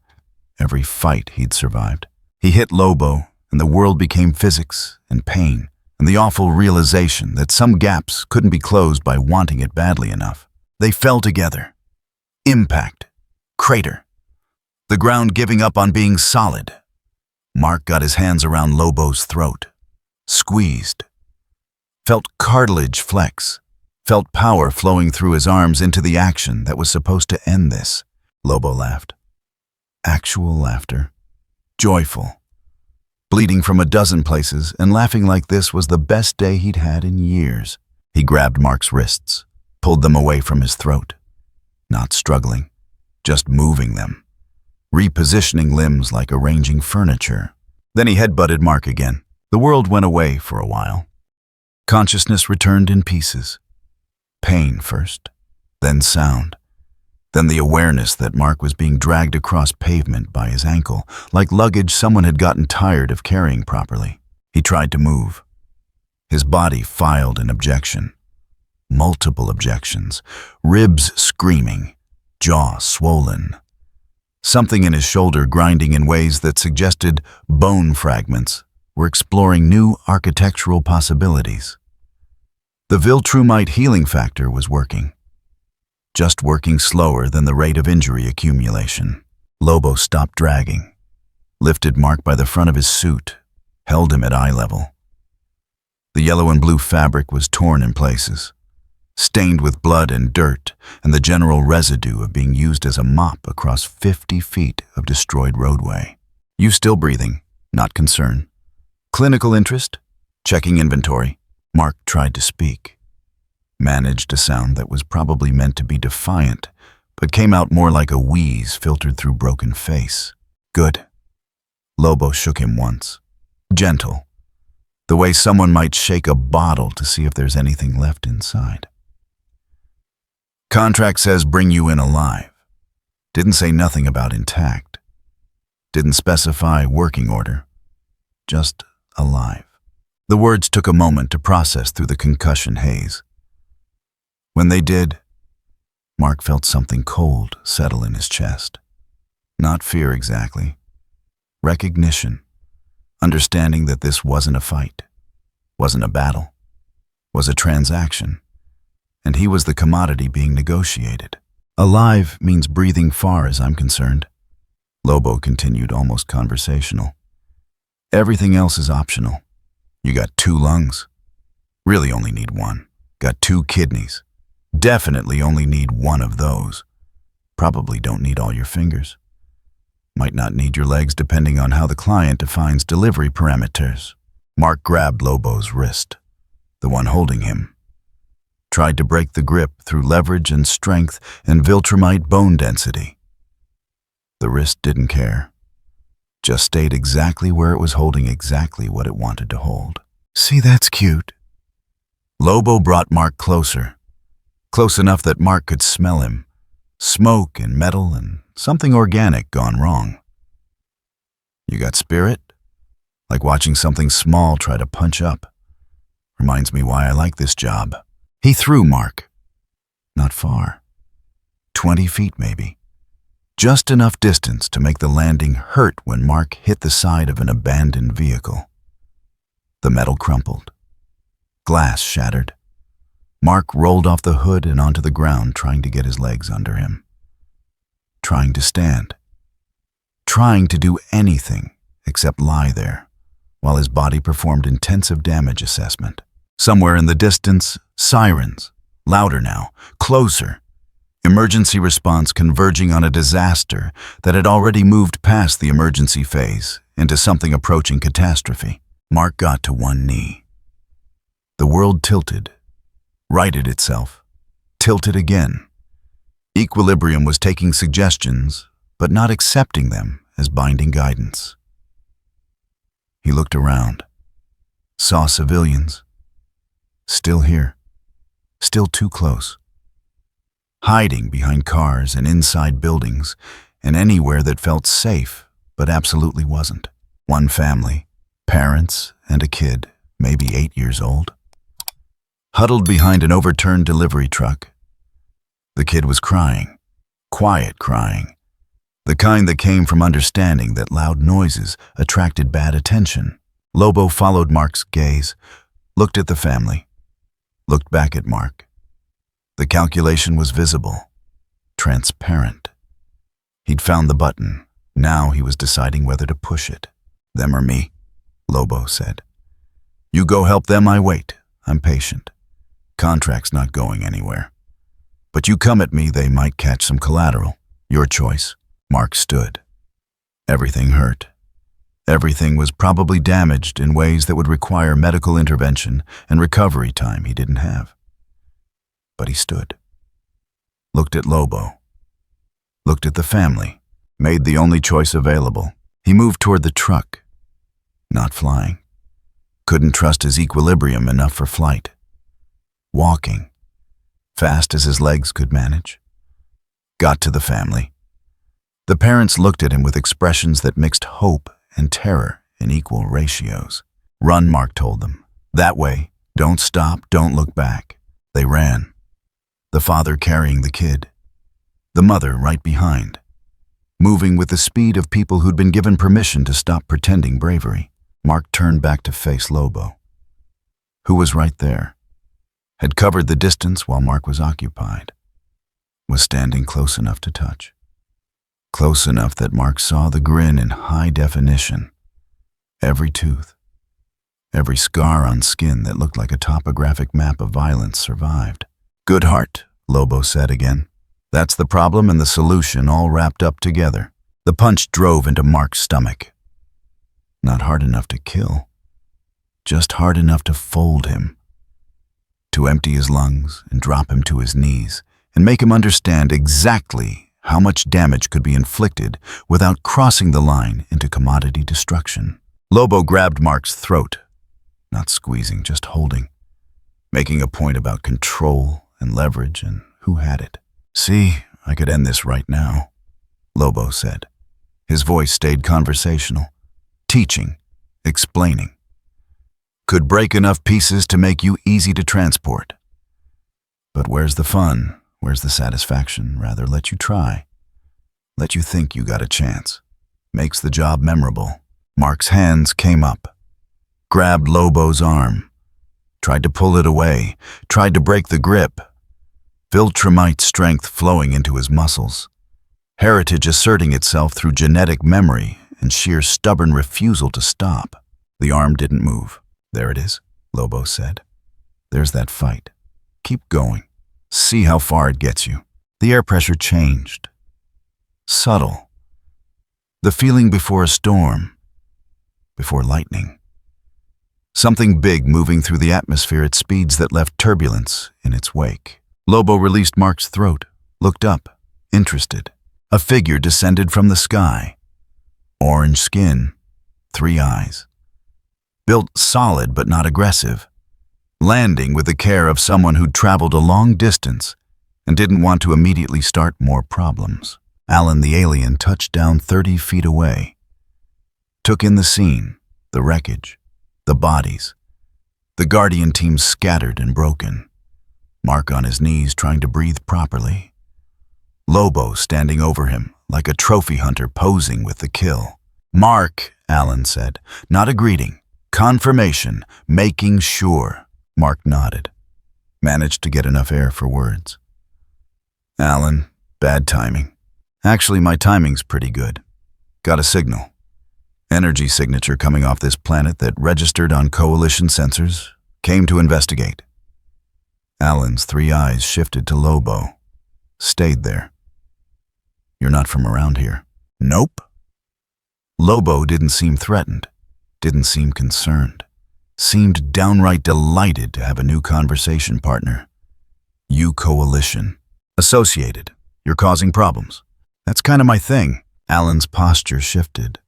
every fight he'd survived. He hit Lobo, and the world became physics and pain, and the awful realization that some gaps couldn't be closed by wanting it badly enough. They fell together. Impact. Crater. The ground giving up on being solid. Mark got his hands around Lobo's throat. Squeezed. Felt cartilage flex. Felt power flowing through his arms into the action that was supposed to end this. Lobo laughed. Actual laughter. Joyful. Bleeding from a dozen places and laughing like this was the best day he'd had in years. He grabbed Mark's wrists, pulled them away from his throat. Not struggling, just moving them. Repositioning limbs like arranging furniture. Then he headbutted Mark again. The world went away for a while. Consciousness returned in pieces. Pain first, then sound, then the awareness that Mark was being dragged across pavement by his ankle, like luggage someone had gotten tired of carrying properly. He tried to move. His body filed an objection. Multiple objections, ribs screaming, jaw swollen. Something in his shoulder grinding in ways that suggested bone fragments were exploring new architectural possibilities. The Viltrumite healing factor was working. Just working slower than the rate of injury accumulation. Lobo stopped dragging, lifted Mark by the front of his suit, held him at eye level. The yellow and blue fabric was torn in places, stained with blood and dirt and the general residue of being used as a mop across 50 feet of destroyed roadway. You still breathing, not concern. Clinical interest? Checking inventory. Mark tried to speak. Managed a sound that was probably meant to be defiant, but came out more like a wheeze filtered through broken face. Good. Lobo shook him once. Gentle. The way someone might shake a bottle to see if there's anything left inside. Contract says bring you in alive. Didn't say nothing about intact. Didn't specify working order. Just alive. The words took a moment to process through the concussion haze. When they did, Mark felt something cold settle in his chest. Not fear exactly. Recognition. Understanding that this wasn't a fight, wasn't a battle, was a transaction, and he was the commodity being negotiated. Alive means breathing far as I'm concerned. Lobo continued, almost conversational. Everything else is optional. You got 2 lungs. Really only need 1. Got 2 kidneys. Definitely only need 1 of those. Probably don't need all your fingers. Might not need your legs depending on how the client defines delivery parameters. Mark grabbed Lobo's wrist, the one holding him. Tried to break the grip through leverage and strength and Viltrumite bone density. The wrist didn't care. Just stayed exactly where it was holding exactly what it wanted to hold. See, that's cute. Lobo brought Mark closer. Close enough that Mark could smell him. Smoke and metal and something organic gone wrong. You got spirit? Like watching something small try to punch up. Reminds me why I like this job. He threw Mark. Not far. 20 feet maybe. Just enough distance to make the landing hurt when Mark hit the side of an abandoned vehicle. The metal crumpled. Glass shattered. Mark rolled off the hood and onto the ground, trying to get his legs under him. Trying to stand. Trying to do anything except lie there, while his body performed intensive damage assessment. Somewhere in the distance, sirens. Louder now. Closer. Emergency response converging on a disaster that had already moved past the emergency phase into something approaching catastrophe. Mark got to one knee. The world tilted, righted itself, tilted again. Equilibrium was taking suggestions, but not accepting them as binding guidance. He looked around, saw civilians, Still here. Still too close. Hiding behind cars and inside buildings, and anywhere that felt safe, but absolutely wasn't. One family, parents and a kid, maybe 8 years old, huddled behind an overturned delivery truck. The kid was crying, quiet crying, the kind that came from understanding that loud noises attracted bad attention. Lobo followed Mark's gaze, looked at the family, looked back at Mark. The calculation was visible, transparent. He'd found the button. Now he was deciding whether to push it. Them or me, Lobo said. You go help them, I wait. I'm patient. Contract's not going anywhere. But you come at me, they might catch some collateral. Your choice. Mark stood. Everything hurt. Everything was probably damaged in ways that would require medical intervention and recovery time he didn't have. But he stood. Looked at Lobo. Looked at the family. Made the only choice available. He moved toward the truck. Not flying. Couldn't trust his equilibrium enough for flight. Walking. Fast as his legs could manage. Got to the family. The parents looked at him with expressions that mixed hope and terror in equal ratios. Run, Mark told them. That way. Don't stop, don't look back. They ran. The father carrying the kid. The mother right behind. Moving with the speed of people who'd been given permission to stop pretending bravery. Mark turned back to face Lobo, who was right there. Had covered the distance while Mark was occupied. Was standing close enough to touch. Close enough that Mark saw the grin in high definition. Every tooth. Every scar on skin that looked like a topographic map of violence survived. Good heart, Lobo said again. That's the problem and the solution all wrapped up together. The punch drove into Mark's stomach. Not hard enough to kill. Just hard enough to fold him. To empty his lungs and drop him to his knees and make him understand exactly how much damage could be inflicted without crossing the line into commodity destruction. Lobo grabbed Mark's throat, not squeezing, just holding, making a point about control and leverage and who had it. See, I could end this right now, Lobo said. His voice stayed conversational, teaching, explaining. Could break enough pieces to make you easy to transport. But where's the fun? Where's the satisfaction? Rather, let you try. Let you think you got a chance. Makes the job memorable. Mark's hands came up. Grabbed Lobo's arm. Tried to pull it away. Tried to break the grip. Viltrumite strength flowing into his muscles. Heritage asserting itself through genetic memory and sheer stubborn refusal to stop. The arm didn't move. There it is, Lobo said. There's that fight. Keep going. See how far it gets you. The air pressure changed. Subtle. The feeling before a storm. Before lightning. Something big moving through the atmosphere at speeds that left turbulence in its wake. Lobo released Mark's throat, looked up, interested. A figure descended from the sky. Orange skin, 3 eyes. Built solid but not aggressive. Landing with the care of someone who'd traveled a long distance and didn't want to immediately start more problems. Alan the alien touched down 30 feet away. Took in the scene, the wreckage, the bodies. The Guardian team scattered and broken. Mark on his knees trying to breathe properly. Lobo standing over him like a trophy hunter posing with the kill. Mark, Alan said, not a greeting. Confirmation, making sure. Mark nodded. Managed to get enough air for words. Alan, bad timing. Actually, my timing's pretty good. Got a signal. Energy signature coming off this planet that registered on coalition sensors. Came to investigate. Alan's 3 eyes shifted to Lobo. Stayed there. You're not from around here. Nope. Lobo didn't seem threatened. Didn't seem concerned. Seemed downright delighted to have a new conversation partner. You coalition. Associated. You're causing problems. That's kind of my thing. Alan's posture shifted.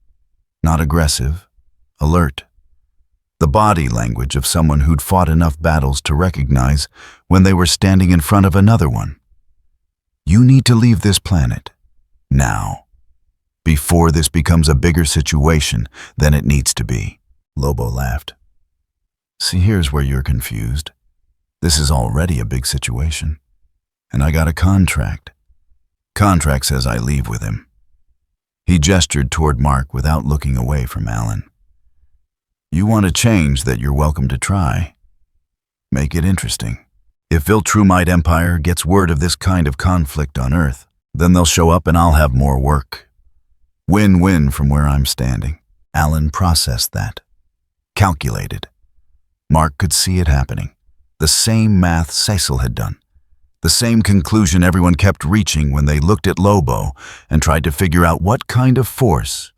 Not aggressive. Alert. the body language of someone who'd fought enough battles to recognize when they were standing in front of another one. You need to leave this planet, now, before this becomes a bigger situation than it needs to be. Lobo laughed. See, here's where you're confused. This is already a big situation, and I got a contract. Contract says I leave with him. He gestured toward Mark without looking away from Alan. You want a change that you're welcome to try. Make it interesting. If Viltrumite Empire gets word of this kind of conflict on Earth, then they'll show up and I'll have more work. Win-win from where I'm standing. Alan processed that. Calculated. Mark could see it happening. The same math Cecil had done. The same conclusion everyone kept reaching when they looked at Lobo and tried to figure out what kind of force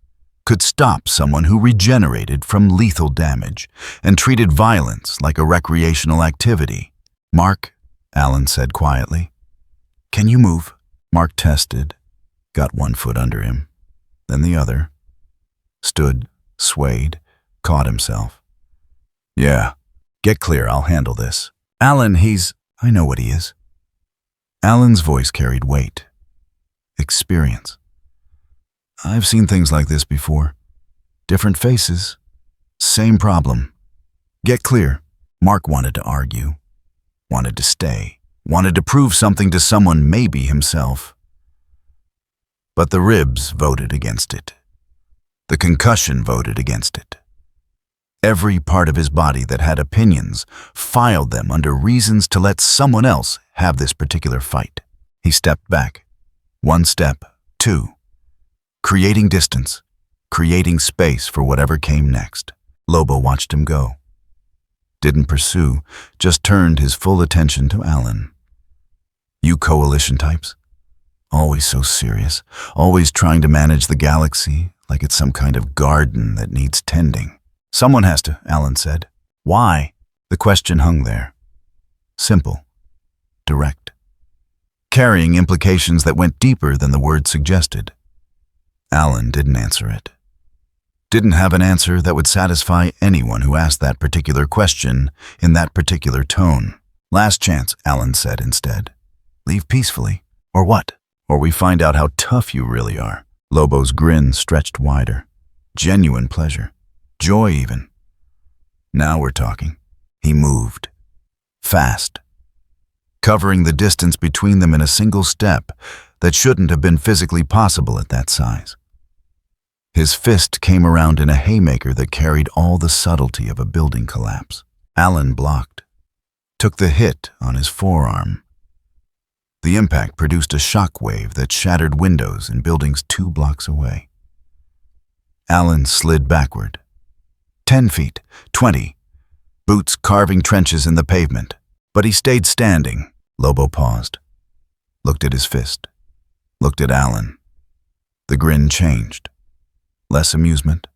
could stop someone who regenerated from lethal damage and treated violence like a recreational activity. Mark, Alan said quietly. Can you move? Mark tested, got one foot under him, then the other. Stood, swayed, caught himself. Yeah, get clear, I'll handle this. Alan, I know what he is. Alan's voice carried weight. Experience. I've seen things like this before. Different faces. Same problem. Get clear. Mark wanted to argue. Wanted to stay. Wanted to prove something to someone, maybe himself. But the ribs voted against it. The concussion voted against it. Every part of his body that had opinions filed them under reasons to let someone else have this particular fight. He stepped back. One step, two. Creating distance, creating space for whatever came next. Lobo watched him go. Didn't pursue, just turned his full attention to Alan. You coalition types? Always so serious, always trying to manage the galaxy like it's some kind of garden that needs tending. Someone has to, Alan said. Why? The question hung there. Simple. Direct. Carrying implications that went deeper than the word suggested. Alan didn't answer it. Didn't have an answer that would satisfy anyone who asked that particular question in that particular tone. Last chance, Alan said instead. Leave peacefully. Or what? Or we find out how tough you really are. Lobo's grin stretched wider. Genuine pleasure. Joy even. Now we're talking. He moved. Fast. Covering the distance between them in a single step that shouldn't have been physically possible at that size. His fist came around in a haymaker that carried all the subtlety of a building collapse. Alan blocked. Took the hit on his forearm. The impact produced a shock wave that shattered windows in buildings 2 blocks away. Alan slid backward. 10 feet, 20. Boots carving trenches in the pavement. But he stayed standing. Lobo paused. Looked at his fist. Looked at Alan. The grin changed. Less amusement,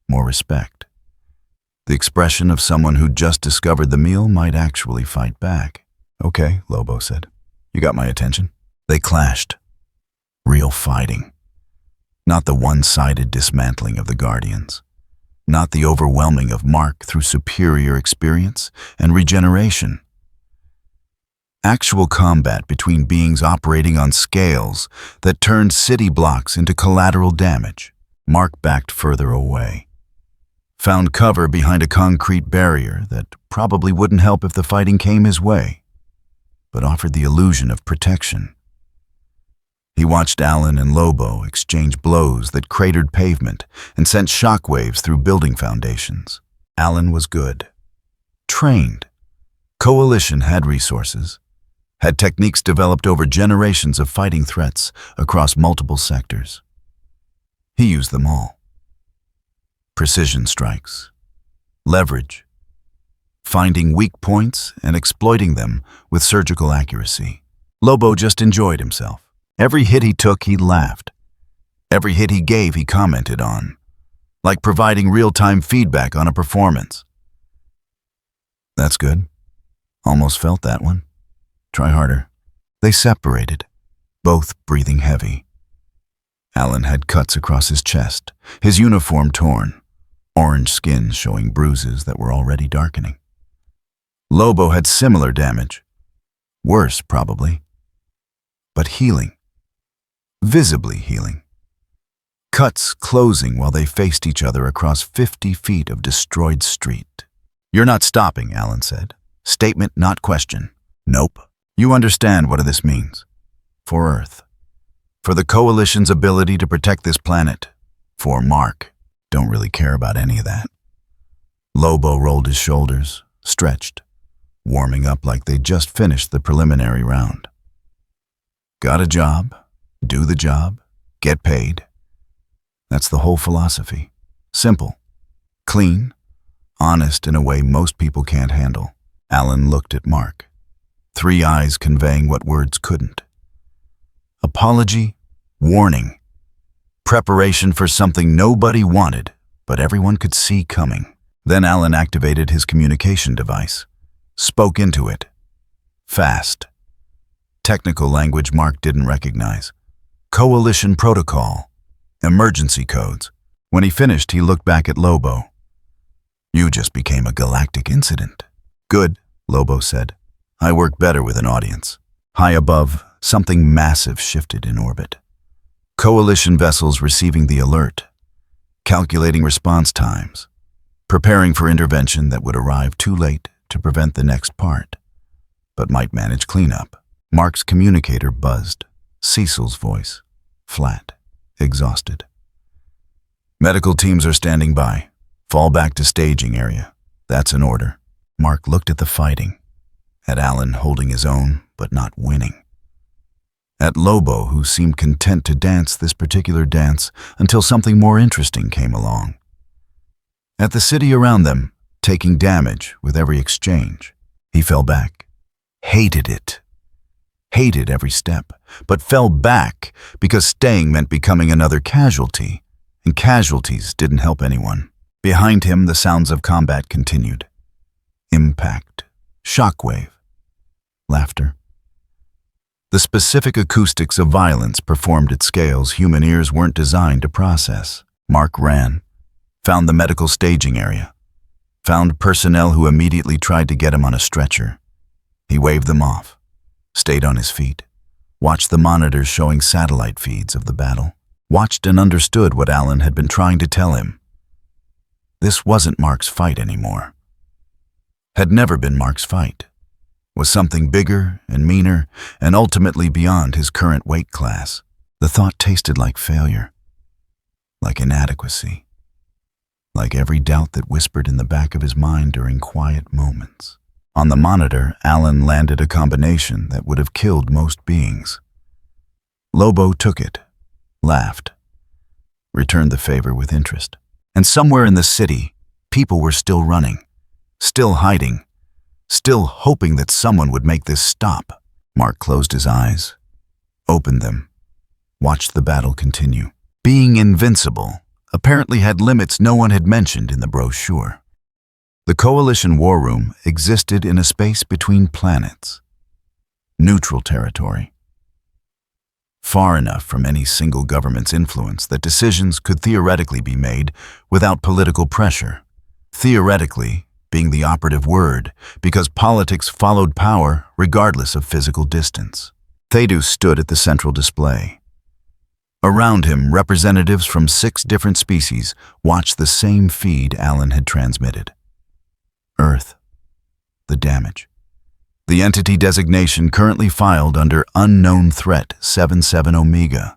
more respect. The expression of someone who'd just discovered the meal might actually fight back. Okay, Lobo said. You got my attention. They clashed. Real fighting. Not the one-sided dismantling of the Guardians. Not the overwhelming of Mark through superior experience and regeneration. Actual combat between beings operating on scales that turned city blocks into collateral damage. Mark backed further away. Found cover behind a concrete barrier that probably wouldn't help if the fighting came his way, but offered the illusion of protection. He watched Alan and Lobo exchange blows that cratered pavement and sent shockwaves through building foundations. Alan was good. Trained. Coalition had resources. Had techniques developed over generations of fighting threats across multiple sectors. He used them all. Precision strikes. Leverage. Finding weak points and exploiting them with surgical accuracy. Lobo just enjoyed himself. Every hit he took, he laughed. Every hit he gave, he commented on. Like providing real-time feedback on a performance. That's good. Almost felt that one. Try harder. They separated, both breathing heavy. Alan had cuts across his chest, his uniform torn. orange skin showing bruises that were already darkening. Lobo had similar damage. Worse, probably. But healing. Visibly healing. Cuts closing while they faced each other across 50 feet of destroyed street. "You're not stopping," Alan said. "Statement, not question." "Nope. You understand what this means. For Earth. For the Coalition's ability to protect this planet. For Mark. Don't really care about any of that." Lobo rolled his shoulders, stretched, warming up like they'd just finished the preliminary round. Got a job, do the job, get paid. That's the whole philosophy. Simple, clean, honest in a way most people can't handle. Alan looked at Mark, 3 eyes conveying what words couldn't. Apology, warning, preparation for something nobody wanted, but everyone could see coming. Then Alan activated his communication device, spoke into it. Fast. Technical language Mark didn't recognize. Coalition protocol. Emergency codes. When he finished, he looked back at Lobo. "You just became a galactic incident." "Good," Lobo said. "I work better with an audience." High above, something massive shifted in orbit. Coalition vessels receiving the alert, calculating response times, preparing for intervention that would arrive too late to prevent the next part, but might manage cleanup. Mark's communicator buzzed. Cecil's voice, flat, exhausted. "Medical teams are standing by. Fall back to staging area. That's an order." Mark looked at the fighting, at Alan holding his own, but not winning. At Lobo, who seemed content to dance this particular dance until something more interesting came along. At the city around them, taking damage with every exchange. He fell back. Hated it. Hated every step, but fell back because staying meant becoming another casualty, and casualties didn't help anyone. Behind him, the sounds of combat continued. Impact. Shockwave. Laughter. The specific acoustics of violence performed at scales human ears weren't designed to process. Mark ran, found the medical staging area, found personnel who immediately tried to get him on a stretcher. He waved them off, stayed on his feet, watched the monitors showing satellite feeds of the battle, watched and understood what Alan had been trying to tell him. This wasn't Mark's fight anymore. Had never been Mark's fight. Was something bigger and meaner and ultimately beyond his current weight class. The thought tasted like failure, like inadequacy, like every doubt that whispered in the back of his mind during quiet moments. On the monitor, Alan landed a combination that would have killed most beings. Lobo took it, laughed, returned the favor with interest. And somewhere in the city, people were still running, still hiding, still hoping that someone would make this stop. Mark closed his eyes, opened them, watched the battle continue. Being invincible apparently had limits no one had mentioned in the brochure. The Coalition War Room existed in a space between planets. Neutral territory. Far enough from any single government's influence that decisions could theoretically be made without political pressure. Theoretically being the operative word, because politics followed power regardless of physical distance. Thaddeus stood at the central display. Around him, representatives from 6 different species watched the same feed Alan had transmitted. Earth. The damage. The entity designation currently filed under Unknown Threat 77 Omega.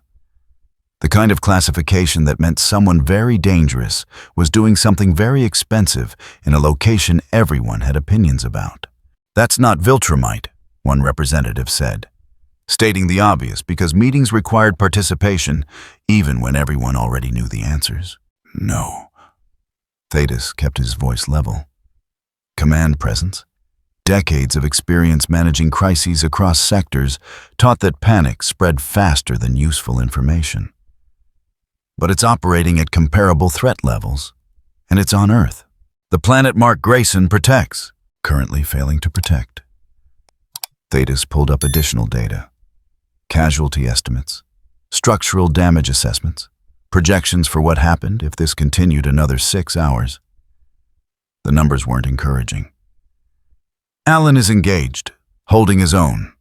The kind of classification that meant someone very dangerous was doing something very expensive in a location everyone had opinions about. "That's not Viltrumite," one representative said, stating the obvious because meetings required participation even when everyone already knew the answers. "No." Thaddeus kept his voice level. Command presence, decades of experience managing crises across sectors taught that panic spread faster than useful information. But it's operating at comparable threat levels, and it's on Earth. The planet Mark Grayson protects, currently failing to protect. Thaddeus pulled up additional data. Casualty estimates, structural damage assessments, projections for what happened if this continued another 6 hours. The numbers weren't encouraging. Alan is engaged, holding his own,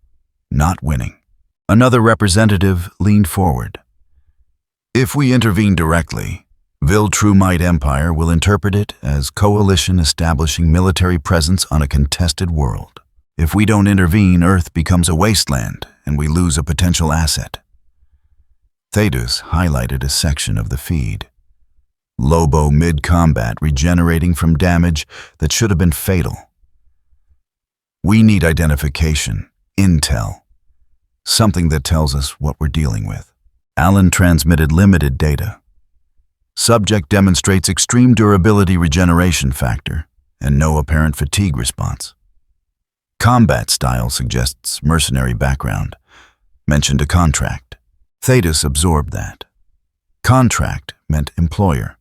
not winning. Another representative leaned forward. If we intervene directly, Viltrumite Empire will interpret it as coalition establishing military presence on a contested world. If we don't intervene, Earth becomes a wasteland and we lose a potential asset. Thaddeus highlighted a section of the feed. Lobo mid-combat regenerating from damage that should have been fatal. We need identification, intel, something that tells us what we're dealing with. Alan transmitted limited data. Subject demonstrates extreme durability regeneration factor and no apparent fatigue response. Combat style suggests mercenary background. Mentioned a contract. Thaddeus absorbed that. Contract meant employer.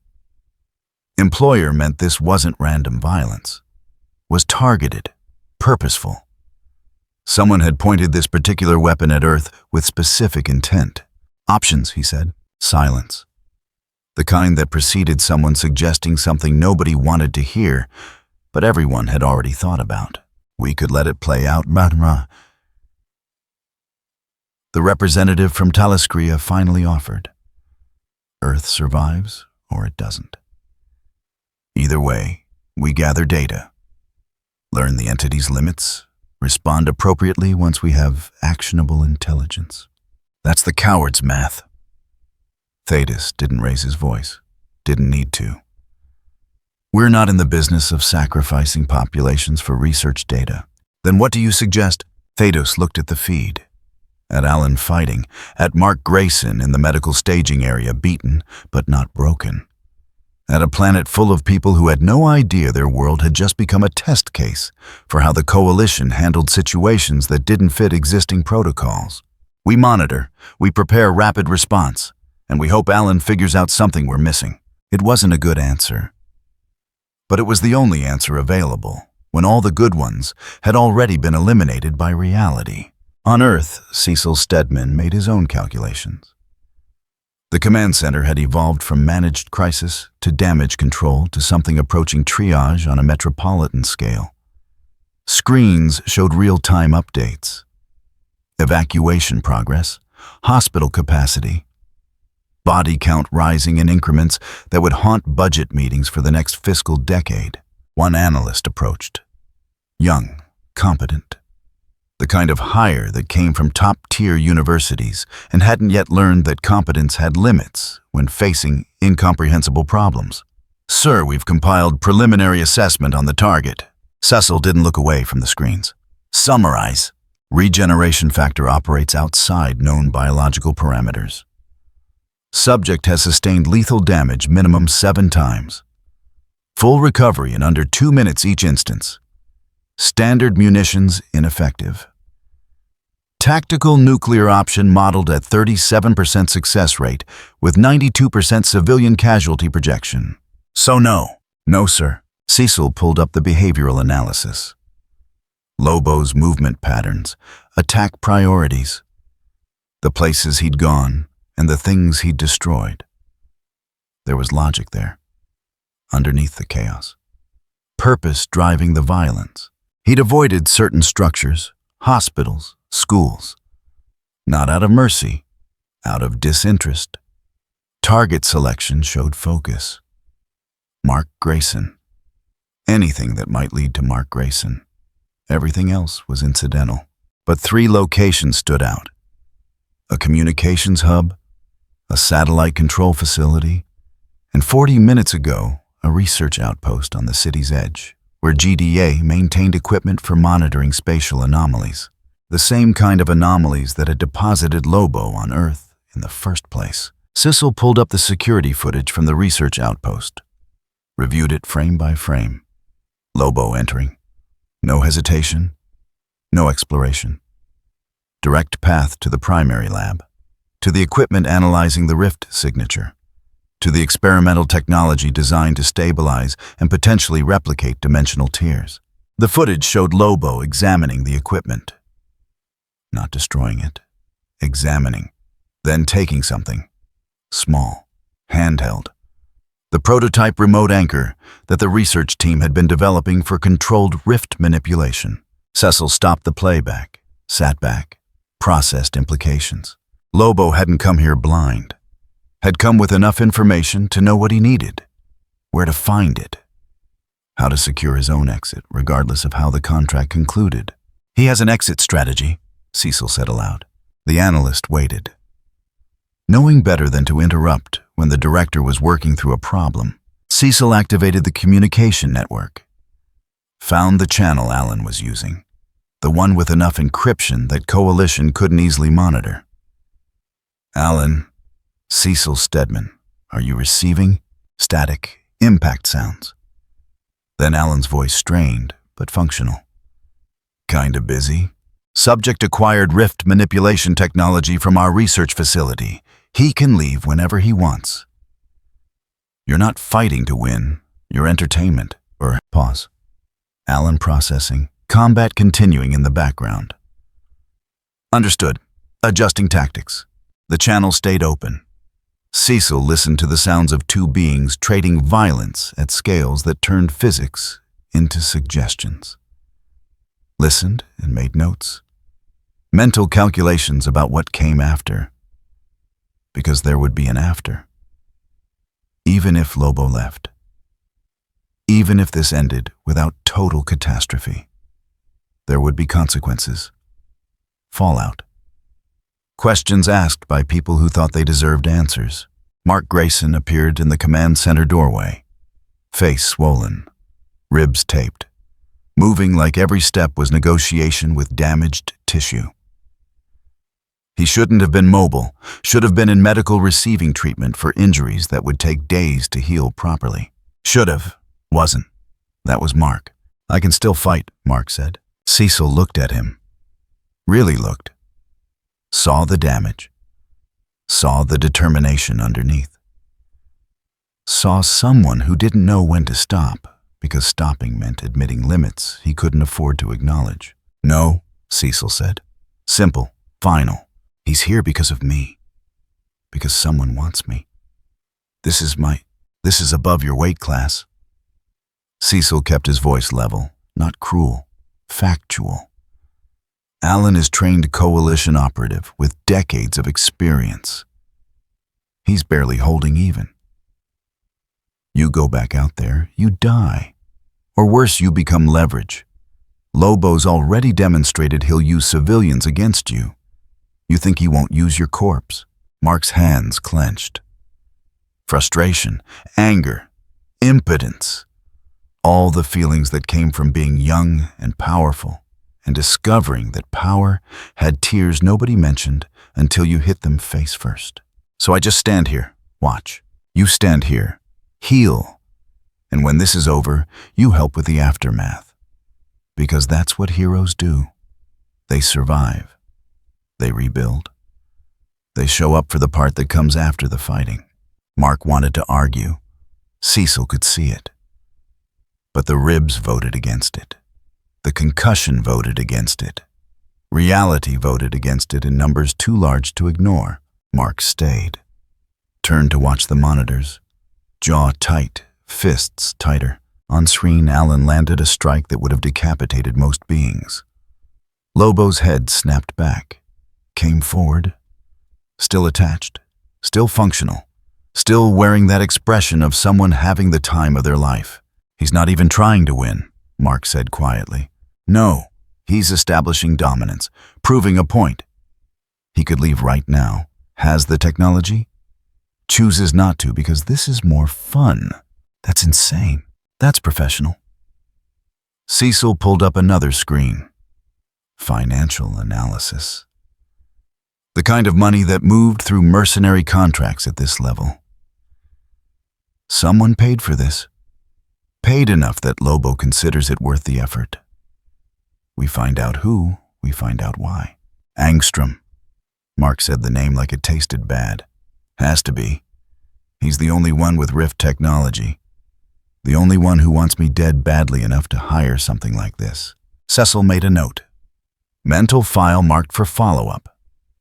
Employer meant this wasn't random violence. Was targeted, purposeful. Someone had pointed this particular weapon at Earth with specific intent. Options, he said. Silence. The kind that preceded someone suggesting something nobody wanted to hear, but everyone had already thought about. We could let it play out. The representative from Taliskria finally offered. Earth survives or it doesn't. Either way, we gather data, learn the entity's limits, respond appropriately once we have actionable intelligence. That's the coward's math. Thaddeus didn't raise his voice. Didn't need to. We're not in the business of sacrificing populations for research data. Then what do you suggest? Thaddeus looked at the feed. At Alan fighting. At Mark Grayson in the medical staging area, beaten, but not broken. At a planet full of people who had no idea their world had just become a test case for how the Coalition handled situations that didn't fit existing protocols. We monitor, we prepare rapid response, and we hope Alan figures out something we're missing. It wasn't a good answer. But it was the only answer available, when all the good ones had already been eliminated by reality. On Earth, Cecil Stedman made his own calculations. The command center had evolved from managed crisis to damage control to something approaching triage on a metropolitan scale. Screens showed real-time updates. Evacuation progress, hospital capacity, body count rising in increments that would haunt budget meetings for the next fiscal decade. One analyst approached. Young, competent. The kind of hire that came from top-tier universities and hadn't yet learned that competence had limits when facing incomprehensible problems. Sir, we've compiled preliminary assessment on the target. Cecil didn't look away from the screens. Summarize. Regeneration factor operates outside known biological parameters. Subject has sustained lethal damage minimum 7 times. Full recovery in under 2 minutes each instance. Standard munitions ineffective. Tactical nuclear option modeled at 37% success rate with 92% civilian casualty projection. So no. No, sir. Cecil pulled up the behavioral analysis. Lobo's movement patterns, attack priorities, the places he'd gone, and the things he'd destroyed. There was logic there, underneath the chaos. Purpose driving the violence. He'd avoided certain structures, hospitals, schools. Not out of mercy, out of disinterest. Target selection showed focus. Mark Grayson. Anything that might lead to Mark Grayson. Everything else was incidental. But 3 locations stood out. A communications hub, a satellite control facility, and 40 minutes ago, a research outpost on the city's edge, where GDA maintained equipment for monitoring spatial anomalies. The same kind of anomalies that had deposited Lobo on Earth in the first place. Cecil pulled up the security footage from the research outpost, reviewed it frame by frame. Lobo entering. No hesitation, no exploration. Direct path to the primary lab, to the equipment analyzing the rift signature, to the experimental technology designed to stabilize and potentially replicate dimensional tiers. The footage showed Lobo examining the equipment. Not destroying it, examining, then taking something, small, handheld. The prototype remote anchor that the research team had been developing for controlled rift manipulation. Cecil stopped the playback, sat back, processed implications. Lobo hadn't come here blind. Had come with enough information to know what he needed, where to find it, how to secure his own exit, regardless of how the contract concluded. He has an exit strategy, Cecil said aloud. The analyst waited. Knowing better than to interrupt when the director was working through a problem, Cecil activated the communication network. Found the channel Alan was using, the one with enough encryption that Coalition couldn't easily monitor. Alan, Cecil Stedman, are you receiving? Static, impact sounds. Then Alan's voice strained, but functional. Kinda busy? Subject acquired rift manipulation technology from our research facility. He can leave whenever he wants. You're not fighting to win, you're entertainment. Pause. Alan processing, combat continuing in the background. Understood. Adjusting tactics. The channel stayed open. Cecil listened to the sounds of two beings trading violence at scales that turned physics into suggestions. Listened and made notes. Mental calculations about what came after. Because there would be an after. Even if Lobo left. Even if this ended without total catastrophe. There would be consequences. Fallout. Questions asked by people who thought they deserved answers. Mark Grayson appeared in the command center doorway. Face swollen. Ribs taped. Moving like every step was negotiation with damaged tissue. He shouldn't have been mobile, should have been in medical receiving treatment for injuries that would take days to heal properly. Should have, wasn't. That was Mark. I can still fight, Mark said. Cecil looked at him. Really looked. Saw the damage. Saw the determination underneath. Saw someone who didn't know when to stop, because stopping meant admitting limits he couldn't afford to acknowledge. No, Cecil said. Simple, final. He's here because of me. Because someone wants me. This is above your weight class. Cecil kept his voice level, not cruel, factual. Alan is trained Coalition operative with decades of experience. He's barely holding even. You go back out there, you die. Or worse, you become leverage. Lobo's already demonstrated he'll use civilians against you. You think he won't use your corpse? Mark's hands clenched. Frustration, anger, impotence. All the feelings that came from being young and powerful and discovering that power had tears nobody mentioned until you hit them face first. So I just stand here, watch. You stand here, heal. And when this is over, you help with the aftermath. Because that's what heroes do. They survive. They rebuild. They show up for the part that comes after the fighting. Mark wanted to argue. Cecil could see it. But the ribs voted against it. The concussion voted against it. Reality voted against it in numbers too large to ignore. Mark stayed. Turned to watch the monitors. Jaw tight, fists tighter. On screen, Alan landed a strike that would have decapitated most beings. Lobo's head snapped back. Came forward, still attached, still functional, still wearing that expression of someone having the time of their life. He's not even trying to win, Mark said quietly. No, he's establishing dominance, proving a point. He could leave right now, has the technology, chooses not to because this is more fun. That's insane. That's professional. Cecil pulled up another screen. Financial analysis. The kind of money that moved through mercenary contracts at this level. Someone paid for this. Paid enough that Lobo considers it worth the effort. We find out who, we find out why. Angstrom. Mark said the name like it tasted bad. Has to be. He's the only one with Rift technology. The only one who wants me dead badly enough to hire something like this. Cecil made a note. Mental file marked for follow-up.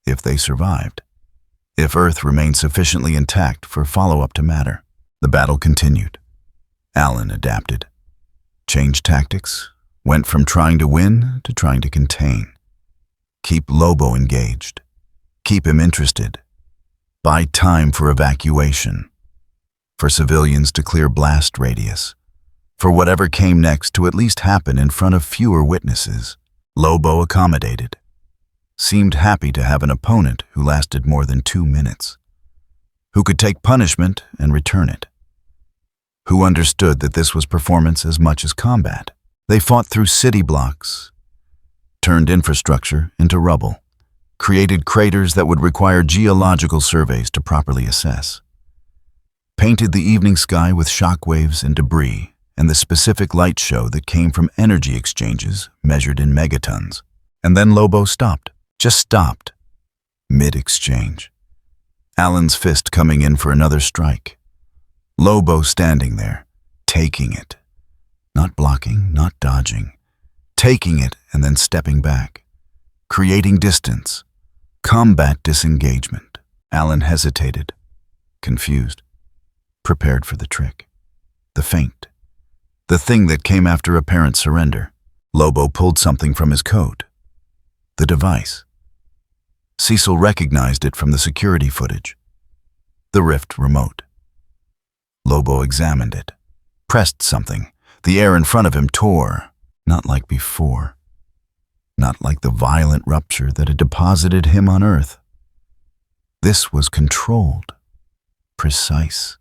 If they survived. if Earth remained sufficiently intact for follow-up to matter. The battle continued. Alan adapted. Changed tactics, went from trying to win to trying to contain. Keep Lobo engaged. Keep him interested. Buy time for evacuation. For civilians to clear blast radius. For whatever came next to at least happen in front of fewer witnesses. Lobo accommodated. Seemed happy to have an opponent who lasted more than 2 minutes. Who could take punishment and return it. Who understood that this was performance as much as combat. They fought through city blocks, turned infrastructure into rubble, created craters that would require geological surveys to properly assess, painted the evening sky with shockwaves and debris and the specific light show that came from energy exchanges measured in megatons. And then Lobo stopped, just stopped, mid-exchange. Alan's fist coming in for another strike. Lobo standing there, taking it. Not blocking, not dodging. Taking it and then stepping back. Creating distance. Combat disengagement. Alan hesitated. Confused. Prepared for the trick. The feint. The thing that came after apparent surrender. Lobo pulled something from his coat. The device. Cecil recognized it from the security footage. The Rift remote. Lobo examined it. Pressed something. The air in front of him tore. Not like before. Not like the violent rupture that had deposited him on Earth. This was controlled. Precise.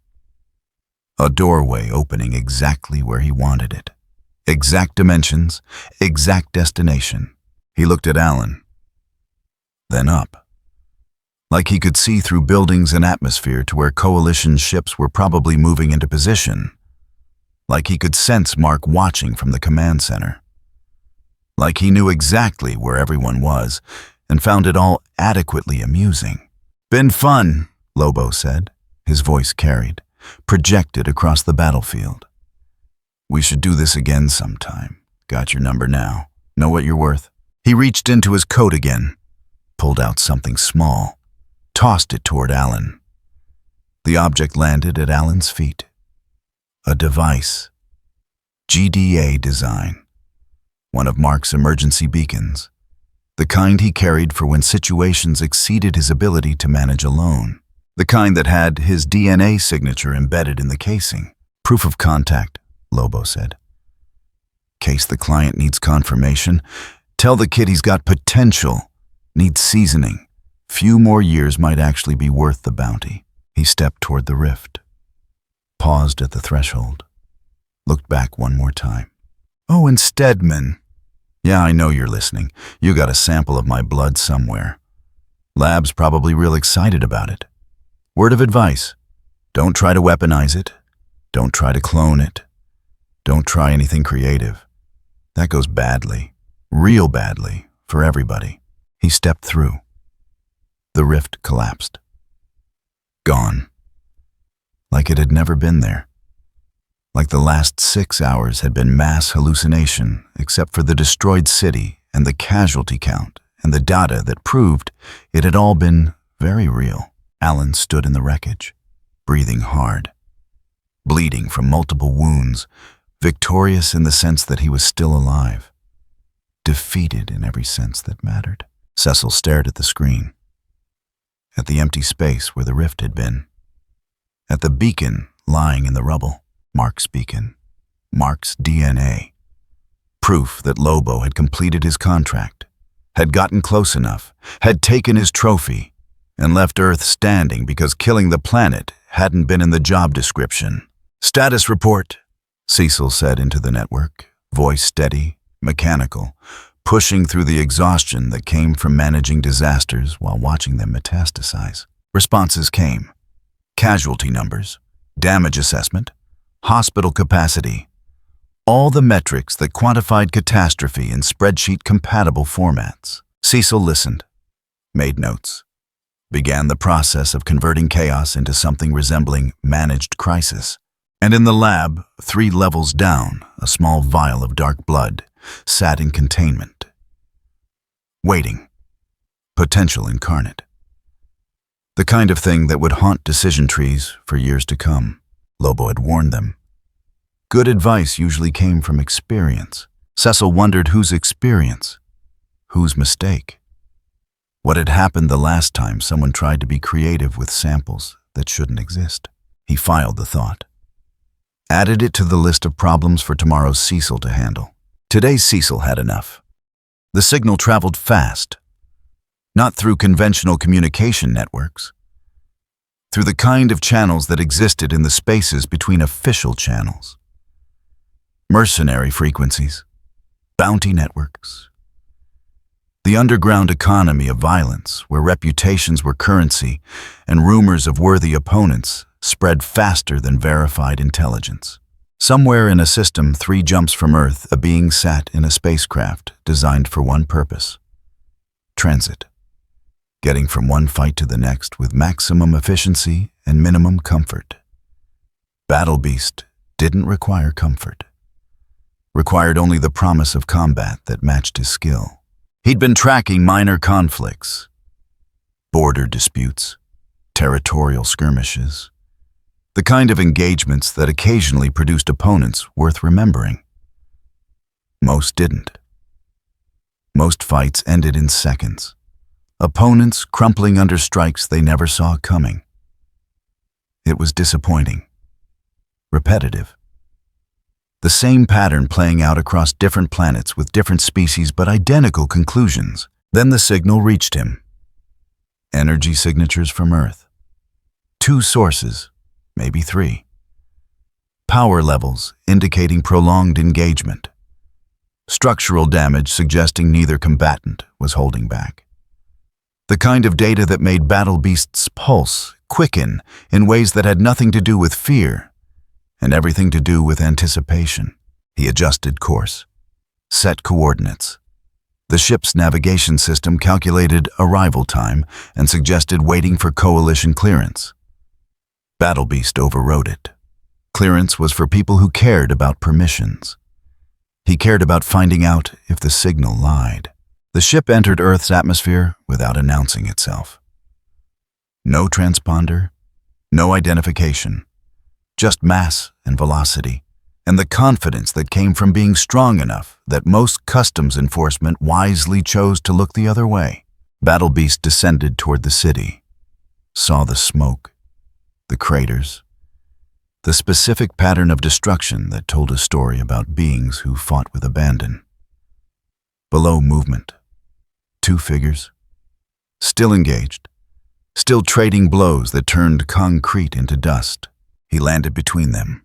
A doorway opening exactly where he wanted it. Exact dimensions, exact destination. He looked at Alan. Then up. Like he could see through buildings and atmosphere to where coalition ships were probably moving into position. Like he could sense Mark watching from the command center. Like he knew exactly where everyone was and found it all adequately amusing. "Been fun," Lobo said. His voice carried, projected across the battlefield. "We should do this again sometime. Got your number now. Know what you're worth." He reached into his coat again, pulled out something small, tossed it toward Alan. The object landed at Alan's feet. A device. GDA design. One of Mark's emergency beacons. The kind he carried for when situations exceeded his ability to manage alone. The kind that had his DNA signature embedded in the casing. "Proof of contact," Lobo said. "Case the client needs confirmation, tell the kid he's got potential, needs seasoning. Few more years might actually be worth the bounty." He stepped toward the rift. Paused at the threshold. Looked back one more time. "Oh, and Stedman. Yeah, I know you're listening. You got a sample of my blood somewhere. Lab's probably real excited about it. Word of advice. Don't try to weaponize it. Don't try to clone it. Don't try anything creative. That goes badly. Real badly. For everybody." He stepped through. The rift collapsed. Gone. Like it had never been there. Like the last 6 hours had been mass hallucination, except for the destroyed city and the casualty count and the data that proved it had all been very real. Alan stood in the wreckage, breathing hard, bleeding from multiple wounds, victorious in the sense that he was still alive, defeated in every sense that mattered. Cecil stared at the screen, at the empty space where the rift had been, at the beacon lying in the rubble. Mark's beacon, Mark's DNA. Proof that Lobo had completed his contract, had gotten close enough, had taken his trophy, and left Earth standing because killing the planet hadn't been in the job description. "Status report," Cecil said into the network, voice steady, mechanical, pushing through the exhaustion that came from managing disasters while watching them metastasize. Responses came. Casualty numbers, damage assessment, hospital capacity, all the metrics that quantified catastrophe in spreadsheet-compatible formats. Cecil listened, made notes, began the process of converting chaos into something resembling managed crisis. And in the lab, 3 levels down, a small vial of dark blood sat in containment. Waiting. Potential incarnate. The kind of thing that would haunt decision trees for years to come. Lobo had warned them. Good advice usually came from experience. Cecil wondered whose experience, whose mistake. What had happened the last time someone tried to be creative with samples that shouldn't exist? He filed the thought. Added it to the list of problems for tomorrow's Cecil to handle. Today's Cecil had enough. The signal traveled fast, not through conventional communication networks, through the kind of channels that existed in the spaces between official channels. Mercenary frequencies, bounty networks, the underground economy of violence where reputations were currency and rumors of worthy opponents spread faster than verified intelligence. Somewhere in a system 3 jumps from Earth, a being sat in a spacecraft designed for one purpose: transit, getting from one fight to the next with maximum efficiency and minimum comfort. Battle Beast didn't require comfort, required only the promise of combat that matched his skill. He'd been tracking minor conflicts, border disputes, territorial skirmishes, the kind of engagements that occasionally produced opponents worth remembering. Most didn't. Most fights ended in seconds, opponents crumpling under strikes they never saw coming. It was disappointing, repetitive. The same pattern playing out across different planets with different species but identical conclusions. Then the signal reached him. Energy signatures from Earth. 2 sources, maybe 3. Power levels indicating prolonged engagement. Structural damage suggesting neither combatant was holding back. The kind of data that made Battle Beast's pulse quicken in ways that had nothing to do with fear and everything to do with anticipation. He adjusted course, set coordinates. The ship's navigation system calculated arrival time and suggested waiting for coalition clearance. Battle Beast overrode it. Clearance was for people who cared about permissions. He cared about finding out if the signal lied. The ship entered Earth's atmosphere without announcing itself. No transponder, no identification, just mass and velocity, and the confidence that came from being strong enough that most customs enforcement wisely chose to look the other way. Battle Beast descended toward the city, saw the smoke, the craters, the specific pattern of destruction that told a story about beings who fought with abandon. Below, movement. 2 figures, still engaged, still trading blows that turned concrete into dust. He landed between them.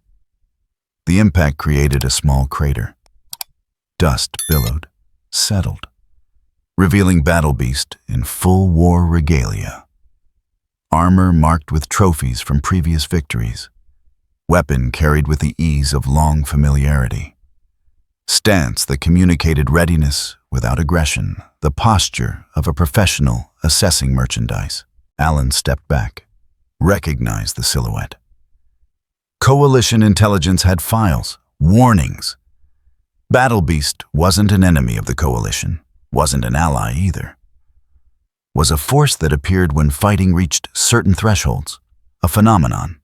The impact created a small crater. Dust billowed, settled, revealing Battle Beast in full war regalia. Armor marked with trophies from previous victories. Weapon carried with the ease of long familiarity. Stance that communicated readiness without aggression, the posture of a professional assessing merchandise. Alan stepped back, recognized the silhouette. Coalition intelligence had files, warnings. Battle Beast wasn't an enemy of the Coalition, wasn't an ally either. Was a force that appeared when fighting reached certain thresholds, a phenomenon,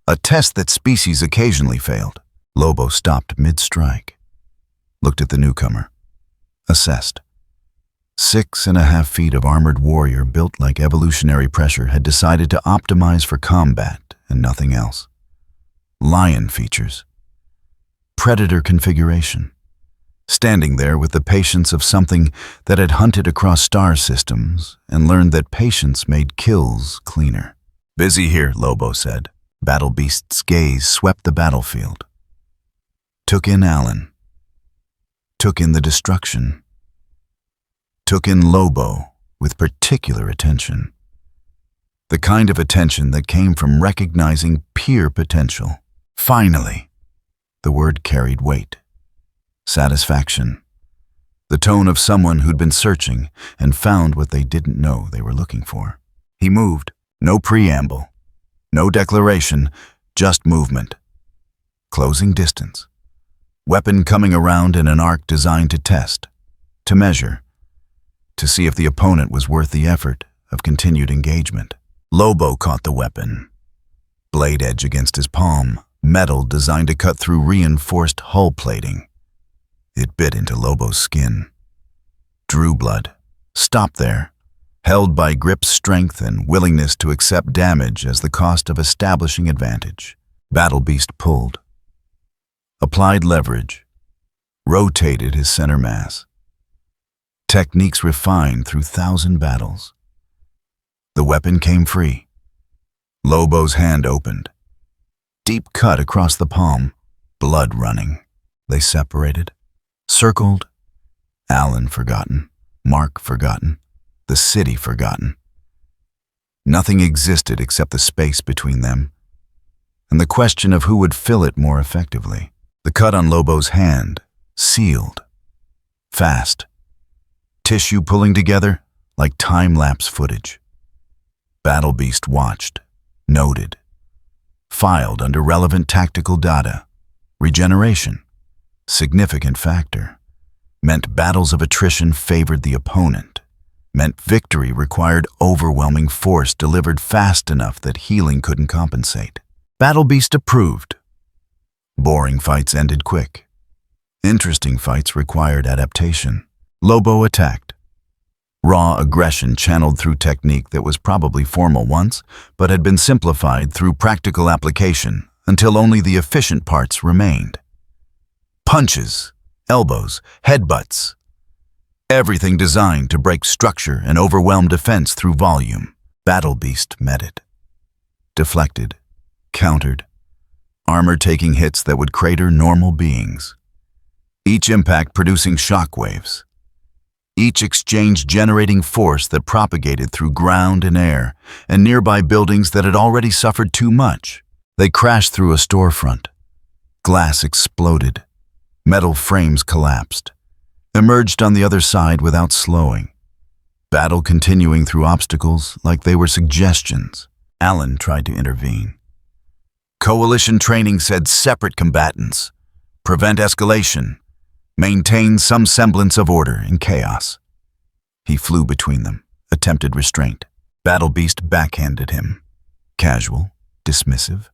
a test that species occasionally failed. Lobo stopped mid-strike, looked at the newcomer, assessed. 6.5 feet of armored warrior built like evolutionary pressure had decided to optimize for combat and nothing else. Lion features. Predator configuration. Standing there with the patience of something that had hunted across star systems and learned that patience made kills cleaner. Busy here, Lobo said. Battle Beast's gaze swept the battlefield. Took in Alan. Took in the destruction. Took in Lobo with particular attention. The kind of attention that came from recognizing peer potential. Finally, the word carried weight. Satisfaction. The tone of someone who'd been searching and found what they didn't know they were looking for. He moved, no preamble, no declaration, just movement. Closing distance. Weapon coming around in an arc designed to test, to measure, to see if the opponent was worth the effort of continued engagement. Lobo caught the weapon. Blade edge against his palm, metal designed to cut through reinforced hull plating. It bit into Lobo's skin. Drew blood. Stopped there, held by grip strength and willingness to accept damage as the cost of establishing advantage. Battle Beast pulled. Applied leverage. Rotated his center mass. Techniques refined through 1,000 battles. The weapon came free. Lobo's hand opened. Deep cut across the palm, blood running. They separated. Circled. Alan forgotten. Mark forgotten. The city forgotten. Nothing existed except the space between them, and the question of who would fill it more effectively. The cut on Lobo's hand, sealed. Fast. Tissue pulling together like time-lapse footage. Battle Beast watched, noted, filed under relevant tactical data. Regeneration, significant factor. Meant battles of attrition favored the opponent. Meant victory required overwhelming force delivered fast enough that healing couldn't compensate. Battle Beast approved. Boring fights ended quick. Interesting fights required adaptation. Lobo attacked. Raw aggression channeled through technique that was probably formal once, but had been simplified through practical application until only the efficient parts remained. Punches, elbows, headbutts. Everything designed to break structure and overwhelm defense through volume. Battle Beast met it. Deflected, countered, armor taking hits that would crater normal beings. Each impact producing shockwaves. Each exchange generating force that propagated through ground and air and nearby buildings that had already suffered too much. They crashed through a storefront. Glass exploded. Metal frames collapsed. Emerged on the other side without slowing. Battle continuing through obstacles like they were suggestions. Alan tried to intervene. Coalition training said separate combatants. Prevent escalation. Maintain some semblance of order in chaos. He flew between them, attempted restraint. Battle Beast backhanded him. Casual, dismissive.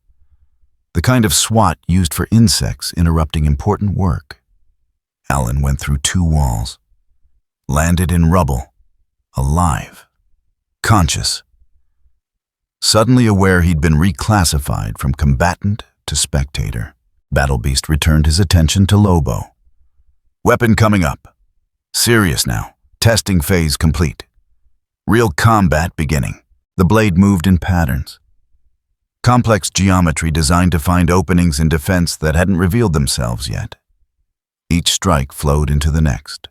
The kind of swat used for insects interrupting important work. Alan went through 2 walls. Landed in rubble. Alive. Conscious. Suddenly aware he'd been reclassified from combatant to spectator. Battle Beast returned his attention to Lobo. Weapon coming up. Serious now. Testing phase complete. Real combat beginning. The blade moved in patterns. Complex geometry designed to find openings in defense that hadn't revealed themselves yet. Each strike flowed into the next.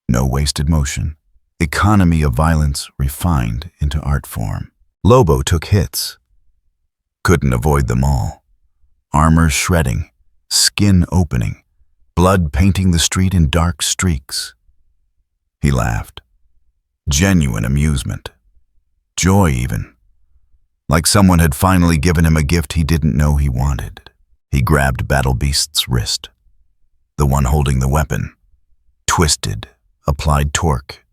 No wasted motion. Economy of violence refined into art form. Lobo took hits. Couldn't avoid them all. Armor shredding. Skin opening. Blood painting the street in dark streaks. He laughed. Genuine amusement. Joy even. Like someone had finally given him a gift he didn't know he wanted. He grabbed Battle Beast's wrist. The one holding the weapon. Twisted. Applied torque.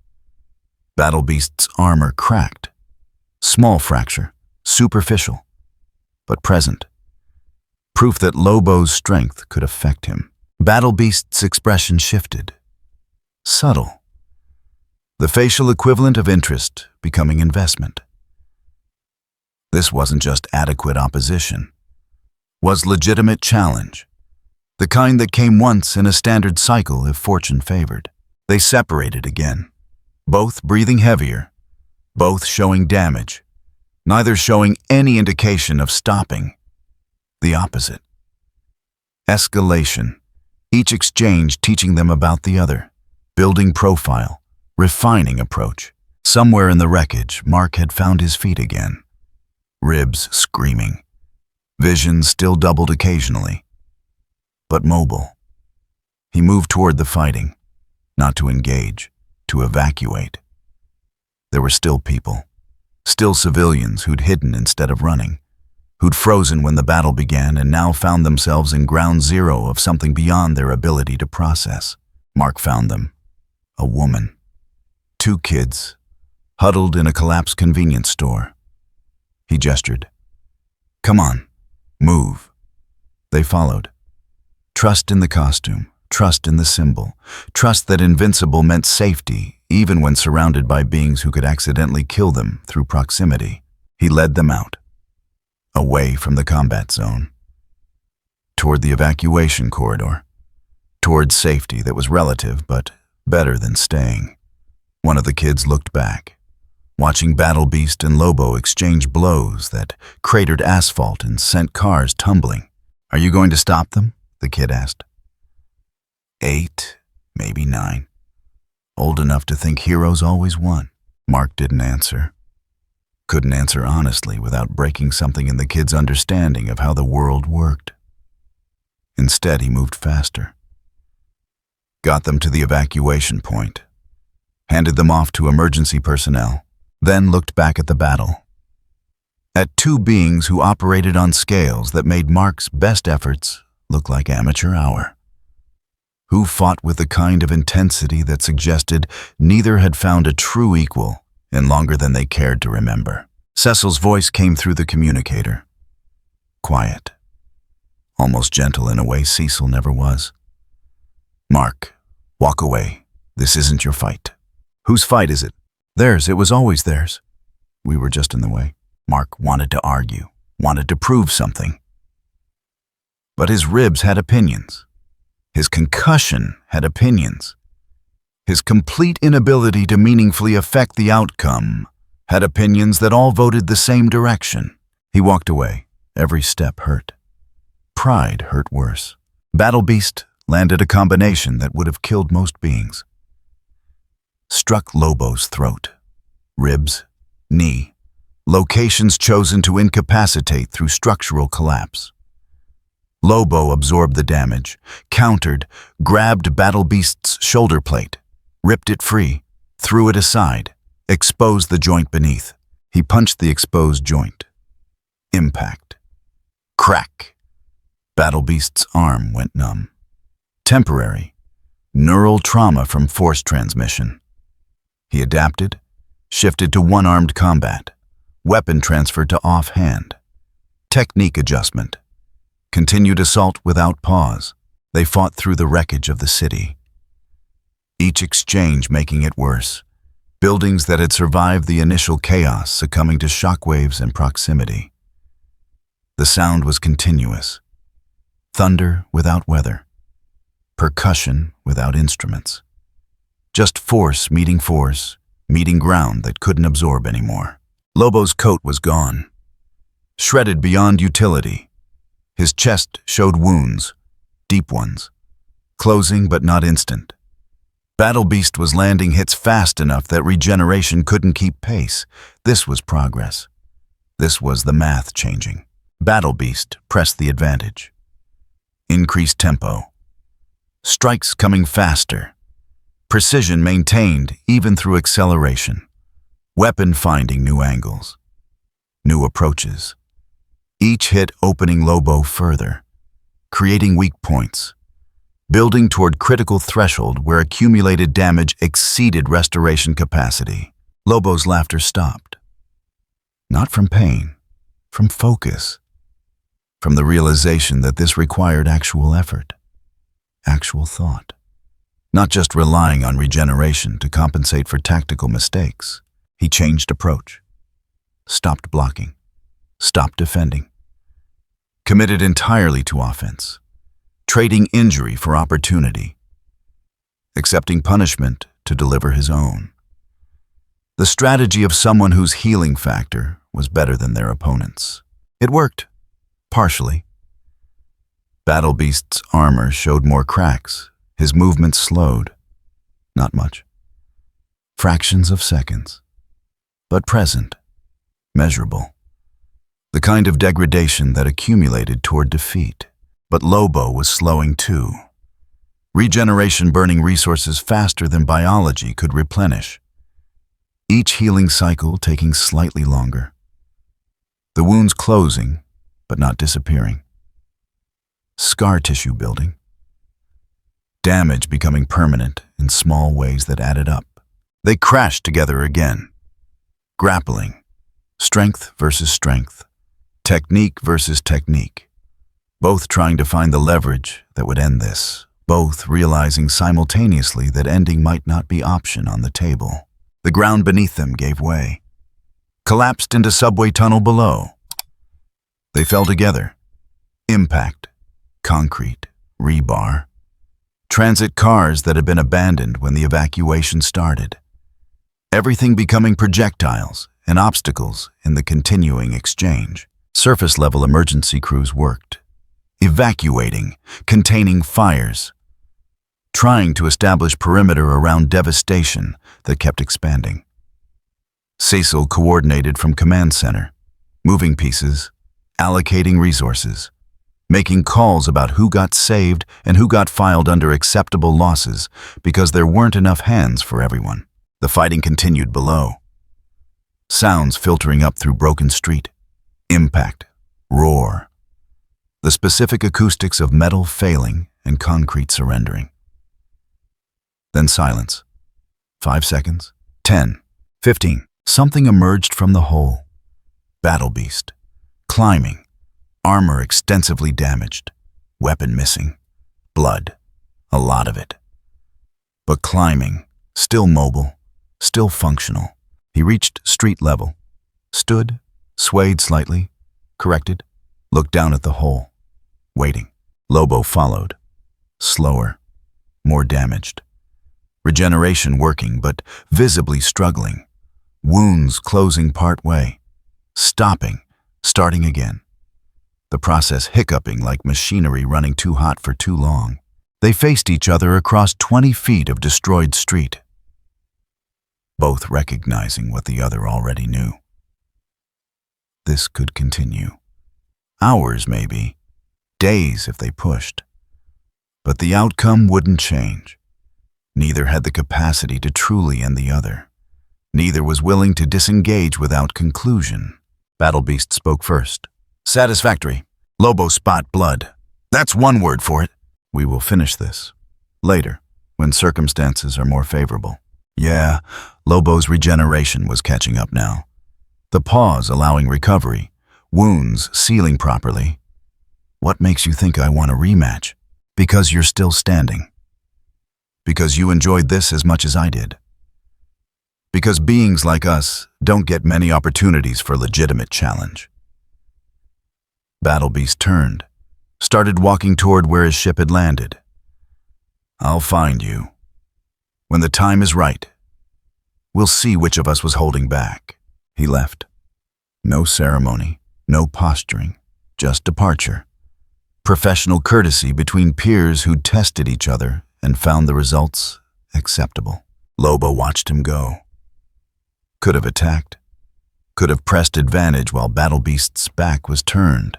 Battle Beast's armor cracked. Small fracture. Superficial. But present. Proof that Lobo's strength could affect him. Battle Beast's expression shifted. Subtle. The facial equivalent of interest becoming investment. This wasn't just adequate opposition. Was legitimate challenge. The kind that came once in a standard cycle if fortune favored. They separated again. Both breathing heavier. Both showing damage. Neither showing any indication of stopping. The opposite. Escalation. Each exchange teaching them about the other. Building profile. Refining approach. Somewhere in the wreckage, Mark had found his feet again. Ribs screaming. Vision still doubled occasionally. But mobile. He moved toward the fighting. Not to engage. To evacuate. There were still people. Still civilians who'd hidden instead of running. Who'd frozen when the battle began and now found themselves in ground zero of something beyond their ability to process. Mark found them. A woman. 2 kids, huddled in a collapsed convenience store. He gestured. "Come on, move." They followed. Trust in the costume, trust in the symbol, trust that Invincible meant safety, even when surrounded by beings who could accidentally kill them through proximity. He led them out, away from the combat zone, toward the evacuation corridor, toward safety that was relative but better than staying. One of the kids looked back, watching Battle Beast and Lobo exchange blows that cratered asphalt and sent cars tumbling. "Are you going to stop them?" the kid asked. 8, maybe 9. Old enough to think heroes always won. Mark didn't answer. Couldn't answer honestly without breaking something in the kid's understanding of how the world worked. Instead, he moved faster. Got them to the evacuation point. Handed them off to emergency personnel. Then looked back at the battle. At two beings who operated on scales that made Mark's best efforts look like amateur hour. Who fought with the kind of intensity that suggested neither had found a true equal in longer than they cared to remember. Cecil's voice came through the communicator. Quiet. Almost gentle in a way Cecil never was. "Mark, walk away. This isn't your fight." "Whose fight is it?" "Theirs. It was always theirs. We were just in the way." Mark wanted to argue, wanted to prove something. But his ribs had opinions. His concussion had opinions. His complete inability to meaningfully affect the outcome had opinions that all voted the same direction. He walked away. Every step hurt. Pride hurt worse. Battle Beast landed a combination that would have killed most beings. Struck Lobo's throat, ribs, knee, locations chosen to incapacitate through structural collapse. Lobo absorbed the damage, countered, grabbed Battle Beast's shoulder plate, ripped it free, threw it aside, exposed the joint beneath. He punched the exposed joint. Impact. Crack. Battle Beast's arm went numb. Temporary. Neural trauma from force transmission. He adapted, shifted to one-armed combat, weapon transferred to offhand. Technique adjustment. Continued assault without pause. They fought through the wreckage of the city. Each exchange making it worse. Buildings that had survived the initial chaos succumbing to shockwaves and proximity. The sound was continuous. Thunder without weather. Percussion without instruments. Just force, meeting ground that couldn't absorb anymore. Lobo's coat was gone. Shredded beyond utility. His chest showed wounds, deep ones, closing but not instant. Battle Beast was landing hits fast enough that regeneration couldn't keep pace. This was progress. This was the math changing. Battle Beast pressed the advantage. Increased tempo. Strikes coming faster. Precision maintained even through acceleration. Weapon finding new angles. New approaches. Each hit opening Lobo further, creating weak points, building toward critical threshold where accumulated damage exceeded restoration capacity. Lobo's laughter stopped. Not from pain, from focus, from the realization that this required actual effort, actual thought, not just relying on regeneration to compensate for tactical mistakes. He changed approach, stopped blocking, stopped defending, committed entirely to offense, trading injury for opportunity, accepting punishment to deliver his own. The strategy of someone whose healing factor was better than their opponent's. It worked, partially. Battle Beast's armor showed more cracks, his movements slowed. Not much. Fractions of seconds. But present, measurable. The kind of degradation that accumulated toward defeat. But Lobo was slowing too. Regeneration burning resources faster than biology could replenish. Each healing cycle taking slightly longer. The wounds closing, but not disappearing. Scar tissue building. Damage becoming permanent in small ways that added up. They crashed together again. Grappling, Strength versus strength. Technique versus technique. Both trying to find the leverage that would end this. Both realizing simultaneously that ending might not be option on the table. The ground beneath them gave way. Collapsed into subway tunnel below. They fell together. Impact. Concrete. Rebar. Transit cars that had been abandoned when the evacuation started. Everything becoming projectiles and obstacles in the continuing exchange. Surface-level emergency crews worked. Evacuating, containing fires. Trying to establish perimeter around devastation that kept expanding. Cecil coordinated from command center, moving pieces, allocating resources, making calls about who got saved and who got filed under acceptable losses because there weren't enough hands for everyone. The fighting continued below. Sounds filtering up through broken street. Impact. Roar. The specific acoustics of metal failing and concrete surrendering. Then silence. 5 seconds. 10. 15. Something emerged from the hole. Battle beast. Climbing. Armor extensively damaged. Weapon missing. Blood. A lot of it. But climbing. Still mobile. Still functional. He reached street level. Stood. Swayed slightly. Corrected. Looked down at the hole. Waiting. Lobo followed. Slower. More damaged. Regeneration working, but visibly struggling. Wounds closing part way. Stopping. Starting again. The process hiccuping like machinery running too hot for too long. They faced each other across 20 feet of destroyed street, both recognizing what the other already knew. This could continue. Hours maybe, days if they pushed. But the outcome wouldn't change. Neither had the capacity to truly end the other. Neither was willing to disengage without conclusion. Battle Beast spoke first. Satisfactory. Lobo spot blood. That's one word for it. We will finish this. Later, when circumstances are more favorable. Yeah, Lobo's regeneration was catching up now. The pause allowing recovery. Wounds sealing properly. What makes you think I want a rematch? Because you're still standing. Because you enjoyed this as much as I did. Because beings like us don't get many opportunities for legitimate challenge. Battle Beast turned, started walking toward where his ship had landed. I'll find you. When the time is right, we'll see which of us was holding back. He left. No ceremony, no posturing, just departure. Professional courtesy between peers who'd tested each other and found the results acceptable. Lobo watched him go. Could have attacked. Could have pressed advantage while Battle Beast's back was turned.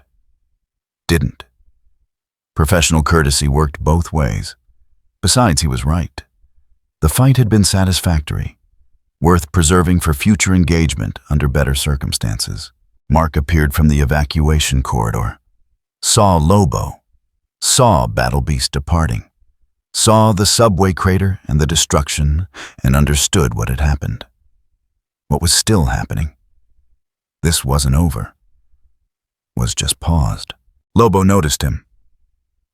Didn't. Professional courtesy worked both ways. Besides, he was right. The fight had been satisfactory, worth preserving for future engagement under better circumstances. Mark appeared from the evacuation corridor, saw Lobo, saw Battle Beast departing, saw the subway crater and the destruction, and understood what had happened. What was still happening. This wasn't over. Was just paused. Lobo noticed him.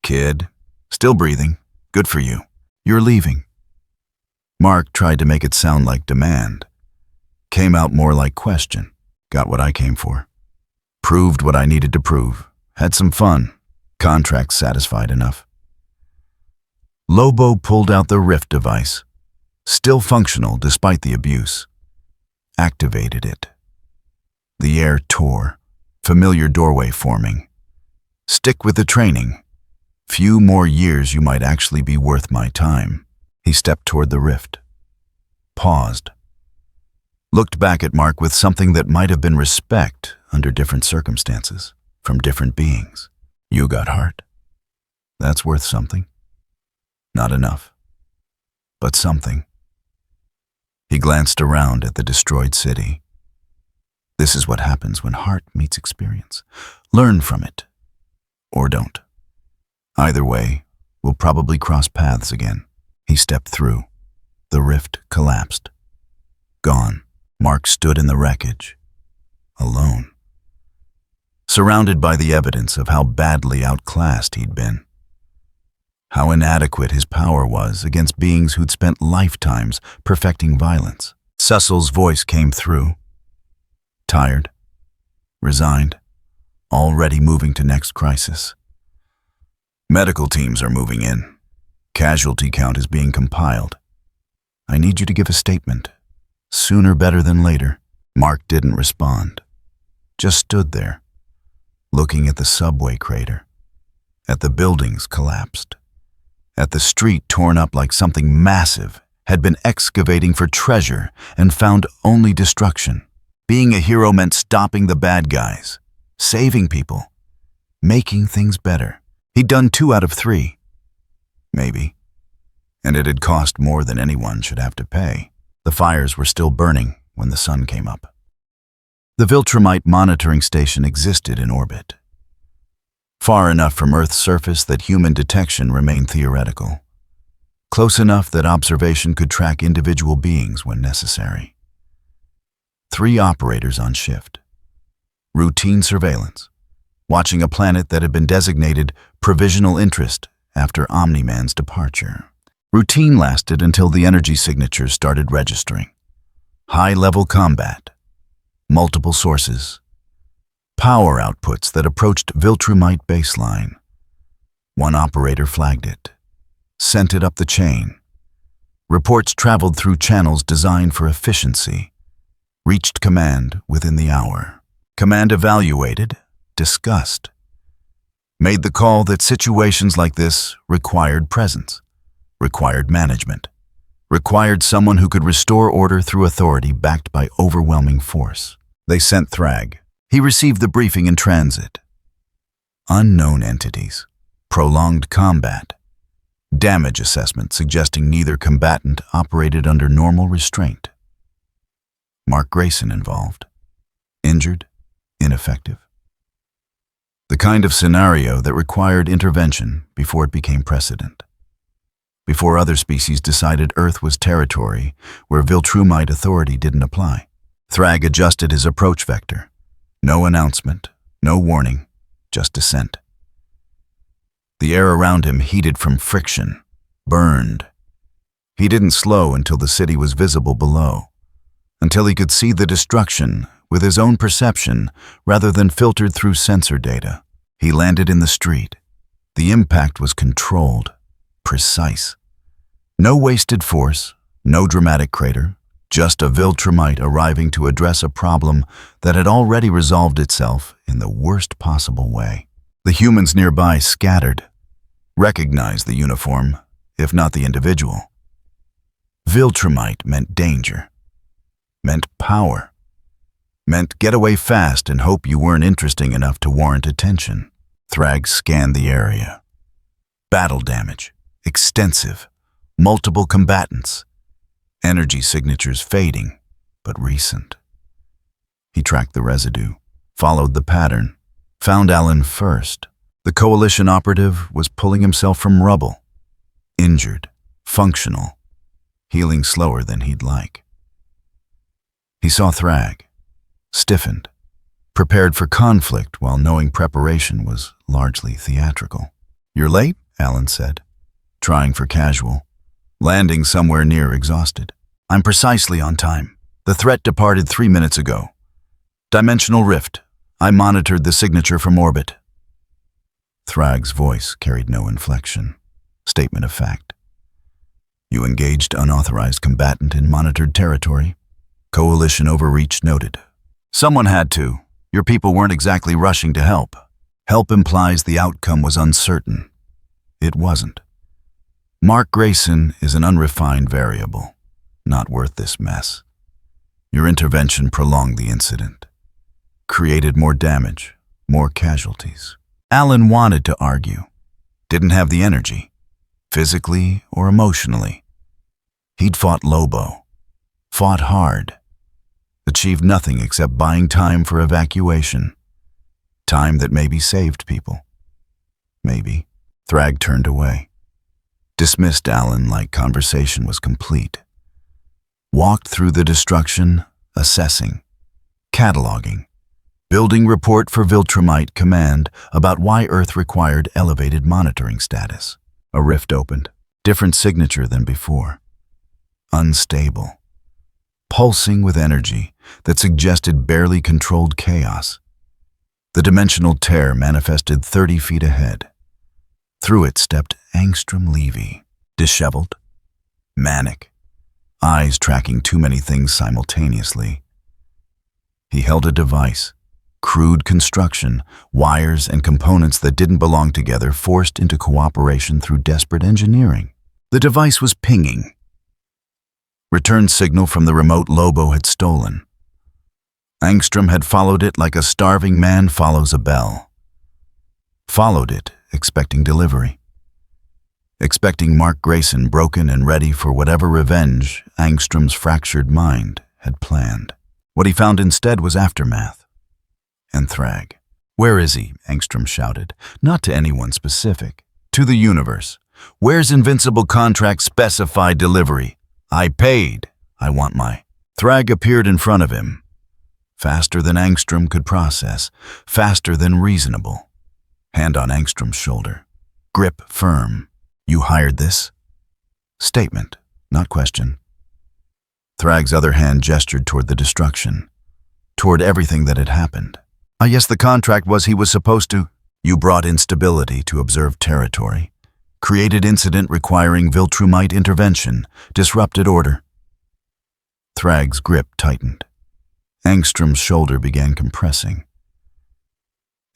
Kid, still breathing. Good for you. You're leaving. Mark tried to make it sound like demand. Came out more like question. Got what I came for. Proved what I needed to prove. Had some fun. Contract satisfied enough. Lobo pulled out the rift device. Still functional despite the abuse. Activated it. The air tore. Familiar doorway forming. Stick with the training. Few more years you might actually be worth my time. He stepped toward the rift. Paused. Looked back at Mark with something that might have been respect under different circumstances, from different beings. You got heart. That's worth something. Not enough. But something. He glanced around at the destroyed city. This is what happens when heart meets experience. Learn from it. Or don't. Either way, we'll probably cross paths again. He stepped through. The rift collapsed. Gone. Mark stood in the wreckage. alone. Surrounded by the evidence of how badly outclassed he'd been. How inadequate his power was against beings who'd spent lifetimes perfecting violence. Cecil's voice came through. Tired, resigned, already moving to next crisis. Medical teams are moving in. Casualty count is being compiled. I need you to give a statement. Sooner better than later. Mark didn't respond. Just stood there, looking at the subway crater, at the buildings collapsed, at the street torn up like something massive had been excavating for treasure and found only destruction. Being a hero meant stopping the bad guys, saving people, making things better. He'd done 2 out of 3. Maybe. And it had cost more than anyone should have to pay. The fires were still burning when the sun came up. The Viltrumite monitoring station existed in orbit, far enough from Earth's surface that human detection remained theoretical, close enough that observation could track individual beings when necessary. 3 operators on shift. Routine surveillance, watching a planet that had been designated provisional interest after Omni-Man's departure. Routine lasted until the energy signatures started registering. High-level combat, multiple sources, power outputs that approached Viltrumite baseline. One operator flagged it, sent it up the chain. Reports traveled through channels designed for efficiency, reached command within the hour. Command evaluated, discussed, made the call that situations like this required presence, required management, required someone who could restore order through authority backed by overwhelming force. They sent Thrag. He received the briefing in transit. Unknown entities, prolonged combat, damage assessment suggesting neither combatant operated under normal restraint. Mark Grayson involved. Injured, ineffective. The kind of scenario that required intervention before it became precedent. Before other species decided Earth was territory where Viltrumite authority didn't apply. Thrag adjusted his approach vector. No announcement, no warning, just descent. The air around him heated from friction, burned. He didn't slow until the city was visible below, until he could see the destruction with his own perception rather than filtered through sensor data. He landed in the street. The impact was controlled, precise. No wasted force, no dramatic crater, just a Viltrumite arriving to address a problem that had already resolved itself in the worst possible way. The humans nearby scattered, recognized the uniform, if not the individual. Viltrumite meant danger, meant power, meant get away fast and hope you weren't interesting enough to warrant attention. Thrag scanned the area. Battle damage, extensive, multiple combatants, energy signatures fading, but recent. He tracked the residue, followed the pattern, found Alan first. The coalition operative was pulling himself from rubble, injured, functional, healing slower than he'd like. He saw Thrag, stiffened, prepared for conflict while knowing preparation was largely theatrical. "You're late," Alan said, trying for casual, landing somewhere near exhausted. "I'm precisely on time. The threat departed 3 minutes ago. Dimensional rift. I monitored the signature from orbit." Thrag's voice carried no inflection. Statement of fact. "You engaged unauthorized combatant in monitored territory. Coalition overreach noted." "Someone had to. Your people weren't exactly rushing to help." Help implies the outcome was uncertain. It wasn't. Mark Grayson is an unrefined variable, not worth this mess. Your intervention prolonged the incident, created more damage, more casualties. Alan wanted to argue, didn't have the energy, physically or emotionally. He'd fought Lobo, fought hard, achieved nothing except buying time for evacuation, time that maybe saved people. Maybe. Thrag turned away, dismissed Alan like conversation was complete, walked through the destruction, assessing, cataloging, Building report for Viltrumite Command about why Earth required elevated monitoring status. A rift opened. Different signature than before. Unstable. Pulsing with energy that suggested barely controlled chaos. The dimensional tear manifested 30 feet ahead. Through it stepped Angstrom Levy, disheveled, manic, eyes tracking too many things simultaneously. He held a device, crude construction, wires and components that didn't belong together forced into cooperation through desperate engineering. The device was pinging. Return signal from the remote Lobo had stolen. Angstrom had followed it like a starving man follows a bell. Followed it, expecting delivery. Expecting Mark Grayson broken and ready for whatever revenge Angstrom's fractured mind had planned. What he found instead was aftermath. And Thrag. "Where is he?" Angstrom shouted, not to anyone specific. To the universe. "Where's Invincible contract specified delivery? I paid. I want my..." Thrag appeared in front of him. Faster than Angstrom could process. Faster than reasonable. Hand on Angstrom's shoulder. Grip firm. "You hired this?" Statement, not question. Thrag's other hand gestured toward the destruction. Toward everything that had happened. Yes, the contract was he was supposed to. "You brought instability to observed territory. Created incident requiring Viltrumite intervention. Disrupted order." Thrag's grip tightened. Angstrom's shoulder began compressing.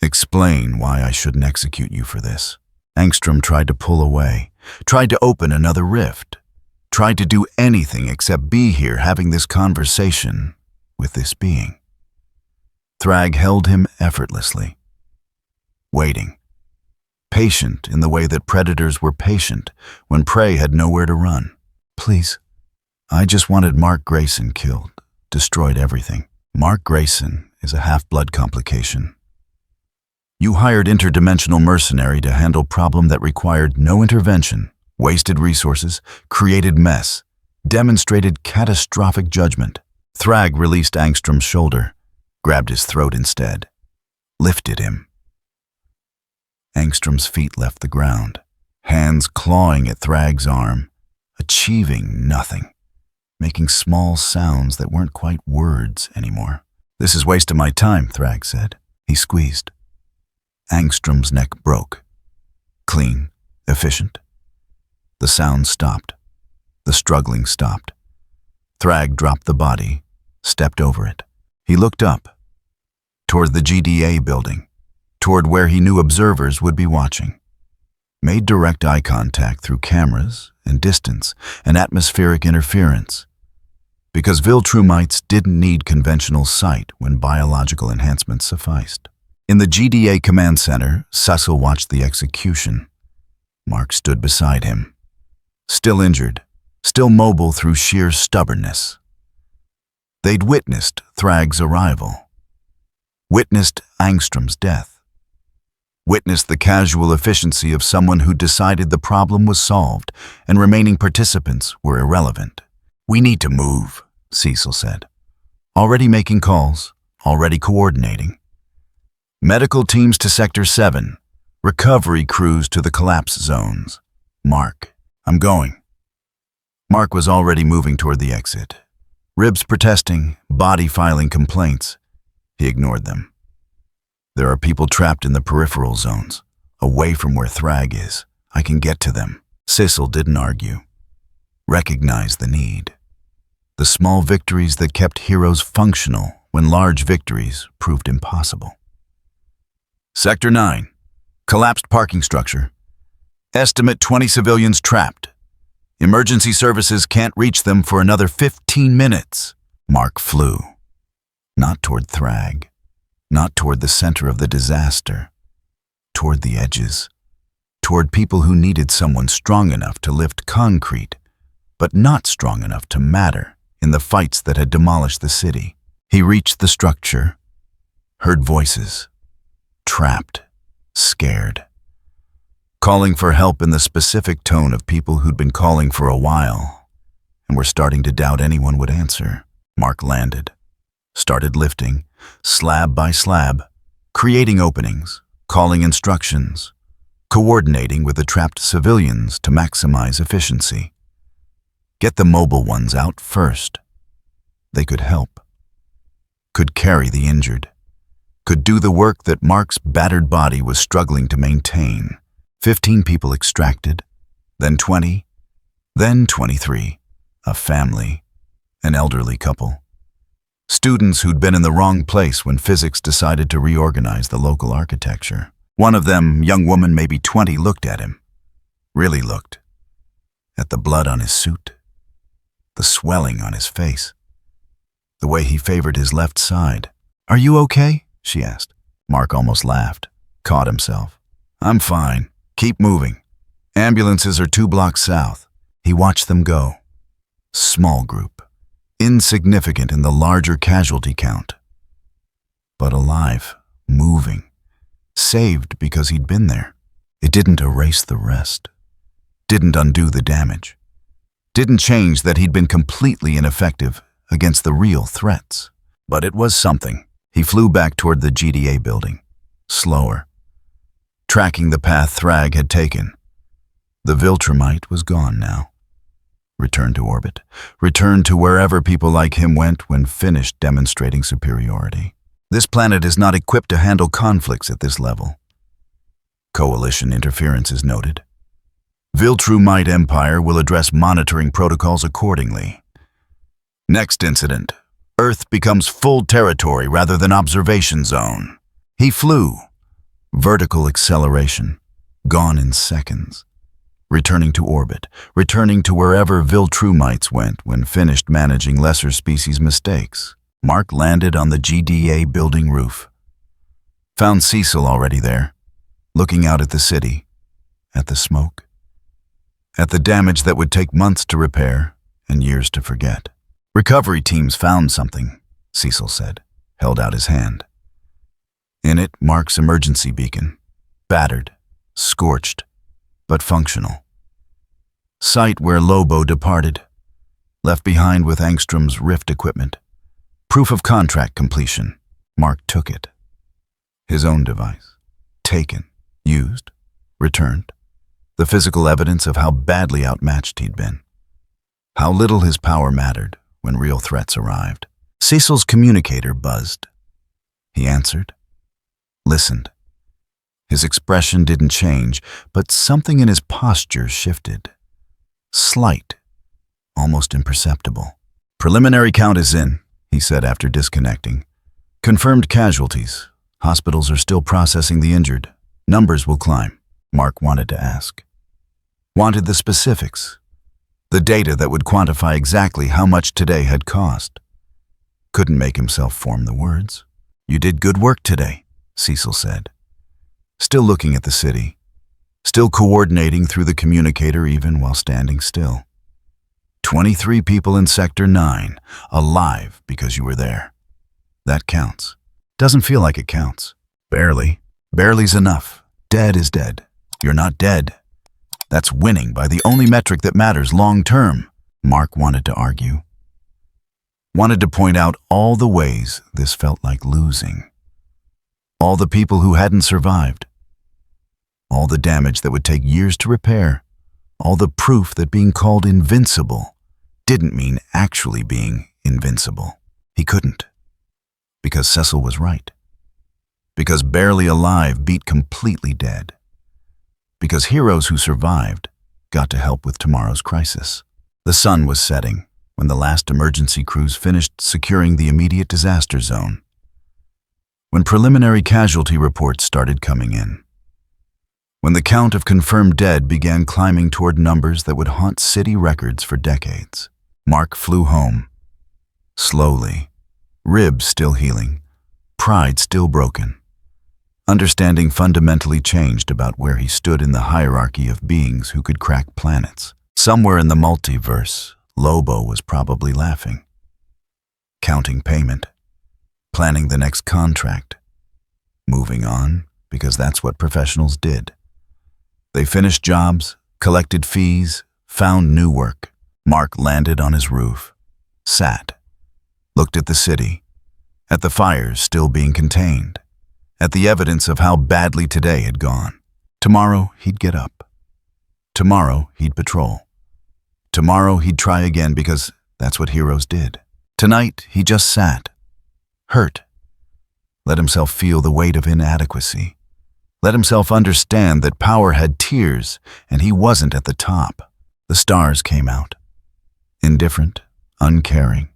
"Explain why I shouldn't execute you for this." Angstrom tried to pull away, tried to open another rift, tried to do anything except be here having this conversation with this being. Thrag held him effortlessly, waiting, patient in the way that predators were patient when prey had nowhere to run. "Please, I just wanted Mark Grayson killed, destroyed everything." Mark Grayson is a half-blood complication. You hired interdimensional mercenary to handle problem that required no intervention, wasted resources, created mess, demonstrated catastrophic judgment. Thrag released Angstrom's shoulder, grabbed his throat instead, lifted him. Angstrom's feet left the ground, hands clawing at Thrag's arm, achieving nothing, making small sounds that weren't quite words anymore. "This is wasting my time," Thrag said. He squeezed. Angstrom's neck broke. Clean, efficient. The sound stopped. The struggling stopped. Thrag dropped the body, stepped over it. He looked up, toward the GDA building, toward where he knew observers would be watching. Made direct eye contact through cameras and distance and atmospheric interference. Because Viltrumites didn't need conventional sight when biological enhancements sufficed. In the GDA command center, Cecil watched the execution. Mark stood beside him. Still injured, still mobile through sheer stubbornness. They'd witnessed Thrag's arrival. Witnessed Angstrom's death. Witnessed the casual efficiency of someone who decided the problem was solved and remaining participants were irrelevant. "We need to move," Cecil said. "Already making calls, already coordinating. Medical teams to Sector 7. Recovery crews to the collapse zones. Mark, I'm going." Mark was already moving toward the exit. Ribs protesting, body filing complaints. He ignored them. "There are people trapped in the peripheral zones, away from where Thrag is. I can get to them." Cecil didn't argue. Recognized the need. The small victories that kept heroes functional when large victories proved impossible. Sector 9. Collapsed parking structure. Estimate 20 civilians trapped. Emergency services can't reach them for another 15 minutes. Mark flew. Not toward Thrag. Not toward the center of the disaster. Toward the edges. Toward people who needed someone strong enough to lift concrete, but not strong enough to matter in the fights that had demolished the city. He reached the structure, heard voices. Trapped, scared. Calling for help in the specific tone of people who'd been calling for a while and were starting to doubt anyone would answer. Mark landed, started lifting, slab by slab, creating openings, calling instructions, coordinating with the trapped civilians to maximize efficiency. Get the mobile ones out first. They could help, could carry the injured, could do the work that Mark's battered body was struggling to maintain. 15 people extracted, then 20, then 23, a family, an elderly couple. Students who'd been in the wrong place when physics decided to reorganize the local architecture. One of them, young woman maybe 20, looked at him. Really looked. At the blood on his suit. The swelling on his face. The way he favored his left side. "Are you okay?" she asked. Mark almost laughed, caught himself. "I'm fine. Keep moving. Ambulances are 2 blocks south." He watched them go. Small group. Insignificant in the larger casualty count. But alive, moving. Saved because he'd been there. It didn't erase the rest. Didn't undo the damage. Didn't change that he'd been completely ineffective against the real threats. But it was something. He flew back toward the GDA building. Slower. Tracking the path Thrag had taken. The Viltrumite was gone now. Returned to orbit. Returned to wherever people like him went when finished demonstrating superiority. This planet is not equipped to handle conflicts at this level. Coalition interference is noted. Viltrumite Empire will address monitoring protocols accordingly. Next incident. Earth becomes full territory rather than observation zone. He flew. Vertical acceleration. Gone in seconds. Returning to orbit. Returning to wherever Viltrumites went when finished managing lesser species mistakes. Mark landed on the GDA building roof. Found Cecil already there, looking out at the city, at the smoke, at the damage that would take months to repair and years to forget. "Recovery teams found something," Cecil said, held out his hand. In it, Mark's emergency beacon, battered, scorched, but functional. Site where Lobo departed, left behind with Angstrom's Rift equipment. Proof of contract completion. Mark took it. His own device. Taken, used, returned. The physical evidence of how badly outmatched he'd been. How little his power mattered when real threats arrived. Cecil's communicator buzzed. He answered. Listened. His expression didn't change, but something in his posture shifted. Slight. Almost imperceptible. "Preliminary count is in," he said after disconnecting. "Confirmed casualties. Hospitals are still processing the injured. Numbers will climb." Mark wanted to ask. Wanted the specifics. The data that would quantify exactly how much today had cost. Couldn't make himself form the words. "You did good work today," Cecil said. Still looking at the city. Still coordinating through the communicator even while standing still. 23 people in Sector 9, alive because you were there. That counts. Doesn't feel like it counts. Barely. Barely's enough. Dead is dead. You're not dead. That's winning by the only metric that matters long term, Mark wanted to argue. Wanted to point out all the ways this felt like losing. All the people who hadn't survived. All the damage that would take years to repair. All the proof that being called invincible didn't mean actually being invincible. He couldn't. Because Cecil was right. Because barely alive beat completely dead. Because heroes who survived got to help with tomorrow's crisis. The sun was setting when the last emergency crews finished securing the immediate disaster zone. When preliminary casualty reports started coming in. When the count of confirmed dead began climbing toward numbers that would haunt city records for decades. Mark flew home. Slowly. Ribs still healing. Pride still broken. Understanding fundamentally changed about where he stood in the hierarchy of beings who could crack planets. Somewhere in the multiverse, Lobo was probably laughing. Counting payment. Planning the next contract. Moving on, because that's what professionals did. They finished jobs, collected fees, found new work. Mark landed on his roof. Sat. Looked at the city. at the fires still being contained, at the evidence of how badly today had gone. Tomorrow he'd get up. Tomorrow he'd patrol. Tomorrow he'd try again because that's what heroes did. Tonight he just sat, hurt, let himself feel the weight of inadequacy, let himself understand that power had tiers and he wasn't at the top. The stars came out, indifferent, uncaring.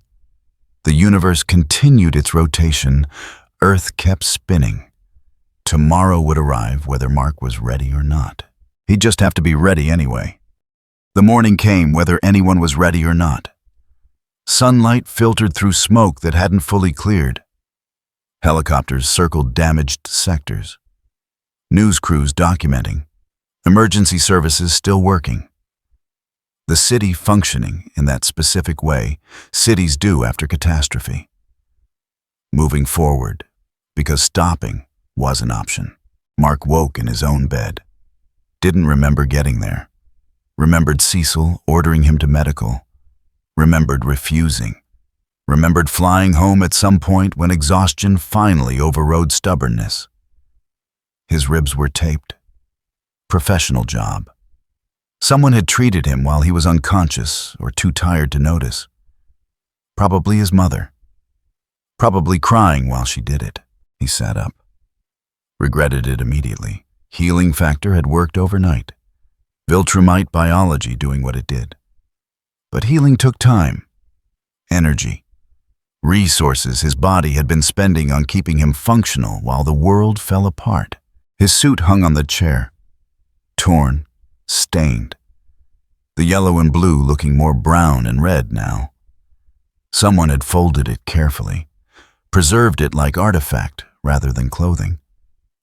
The universe continued its rotation. Earth kept spinning. Tomorrow would arrive whether Mark was ready or not. He'd just have to be ready anyway. The morning came whether anyone was ready or not. Sunlight filtered through smoke that hadn't fully cleared. Helicopters circled damaged sectors. News crews documenting. Emergency services still working. The city functioning in that specific way cities do after catastrophe. Moving forward, because stopping was an option. Mark woke in his own bed. Didn't remember getting there. Remembered Cecil ordering him to medical. Remembered refusing. Remembered flying home at some point when exhaustion finally overrode stubbornness. His ribs were taped. Professional job. Someone had treated him while he was unconscious or too tired to notice. Probably his mother. Probably crying while she did it. He sat up. Regretted it immediately. Healing factor had worked overnight. Viltrumite biology doing what it did. But healing took time, energy, resources his body had been spending on keeping him functional while the world fell apart. His suit hung on the chair, torn, stained. The yellow and blue looking more brown and red now. Someone had folded it carefully, preserved it like artifact rather than clothing,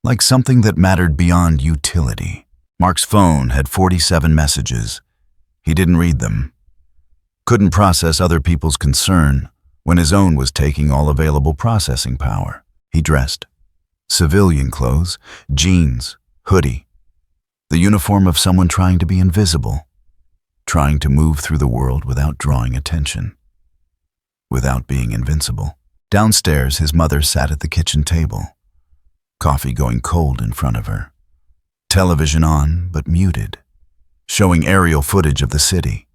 like something that mattered beyond utility. Mark's phone had 47 messages. He didn't read them. Couldn't process other people's concern when his own was taking all available processing power. He dressed. Civilian clothes, jeans, hoodie. The uniform of someone trying to be invisible, trying to move through the world without drawing attention, without being invincible. Downstairs, his mother sat at the kitchen table, coffee going cold in front of her. Television on, but muted, showing aerial footage of the city.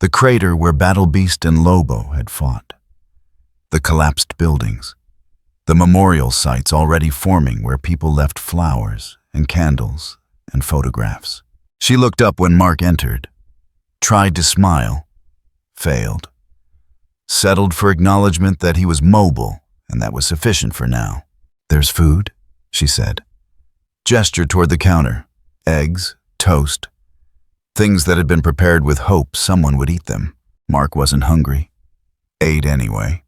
The crater where Battle Beast and Lobo had fought. The collapsed buildings. The memorial sites already forming where people left flowers and candles and photographs. She looked up when Mark entered. Tried to smile. Failed. Settled for acknowledgement that he was mobile, and that was sufficient for now. "There's food," she said. Gestured toward the counter. Eggs, toast. Things that had been prepared with hope someone would eat them. Mark wasn't hungry. Ate anyway.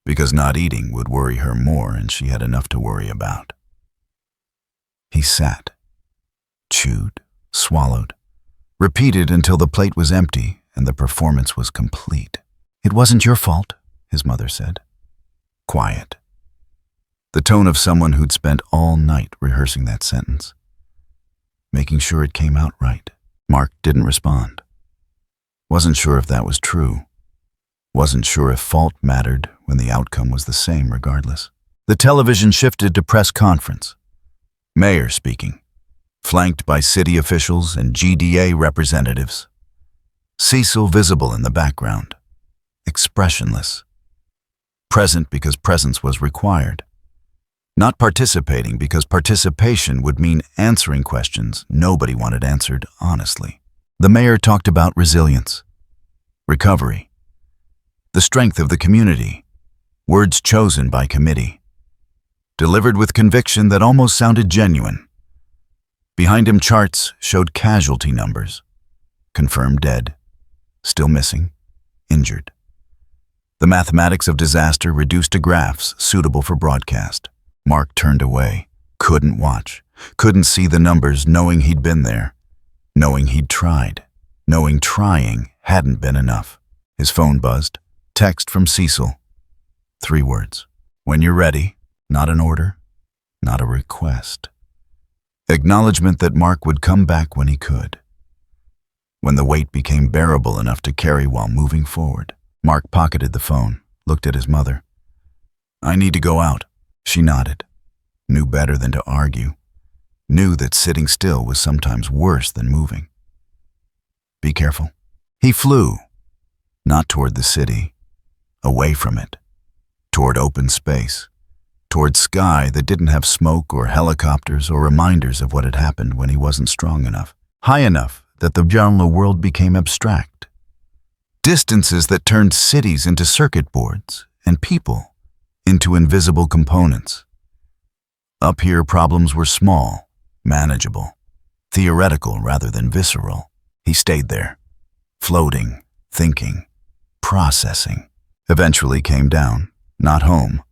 Because not eating would worry her more, and she had enough to worry about. He sat. Chewed. Swallowed. Repeated until the plate was empty and the performance was complete. "It wasn't your fault," his mother said. Quiet. The tone of someone who'd spent all night rehearsing that sentence, making sure it came out right. Mark didn't respond. Wasn't sure if that was true. Wasn't sure if fault mattered when the outcome was the same regardless. The television shifted to press conference. Mayor speaking, flanked by city officials and GDA representatives. Cecil visible in the background, expressionless. Present because presence was required. Not participating because participation would mean answering questions nobody wanted answered honestly. The mayor talked about resilience, recovery, the strength of the community, words chosen by committee, delivered with conviction that almost sounded genuine. Behind him, charts showed casualty numbers, confirmed dead, still missing, injured. The mathematics of disaster reduced to graphs suitable for broadcast. Mark turned away, couldn't watch, couldn't see the numbers, knowing he'd been there, knowing he'd tried, knowing trying hadn't been enough. His phone buzzed. Text from Cecil. 3 words. "When you're ready." Not an order, not a request. Acknowledgement that Mark would come back when he could. When the weight became bearable enough to carry while moving forward. Mark pocketed the phone, looked at his mother. I need to go out. She nodded. Knew better than to argue. Knew that sitting still was sometimes worse than moving. Be careful. He flew. Not toward the city. Away from it. Toward open space. Toward sky that didn't have smoke or helicopters or reminders of what had happened when he wasn't strong enough. High enough that the general world became abstract. Distances that turned cities into circuit boards and people into invisible components. Up here, problems were small, manageable, theoretical rather than visceral. He stayed there, floating, thinking, processing. Eventually came down, not home,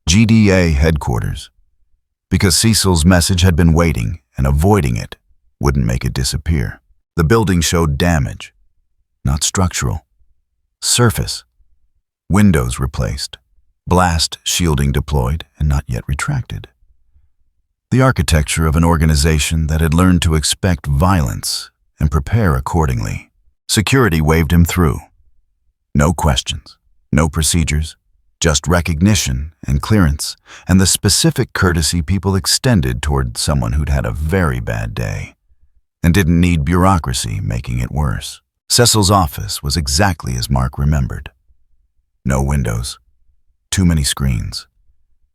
GDA headquarters, because Cecil's message had been waiting and avoiding it wouldn't make it disappear. The building showed damage, not structural. Surface. Windows replaced. Blast shielding deployed and not yet retracted. The architecture of an organization that had learned to expect violence and prepare accordingly. Security waved him through. No questions, no procedures, just recognition and clearance and the specific courtesy people extended toward someone who'd had a very bad day and didn't need bureaucracy making it worse. Cecil's office was exactly as Mark remembered. No windows, too many screens.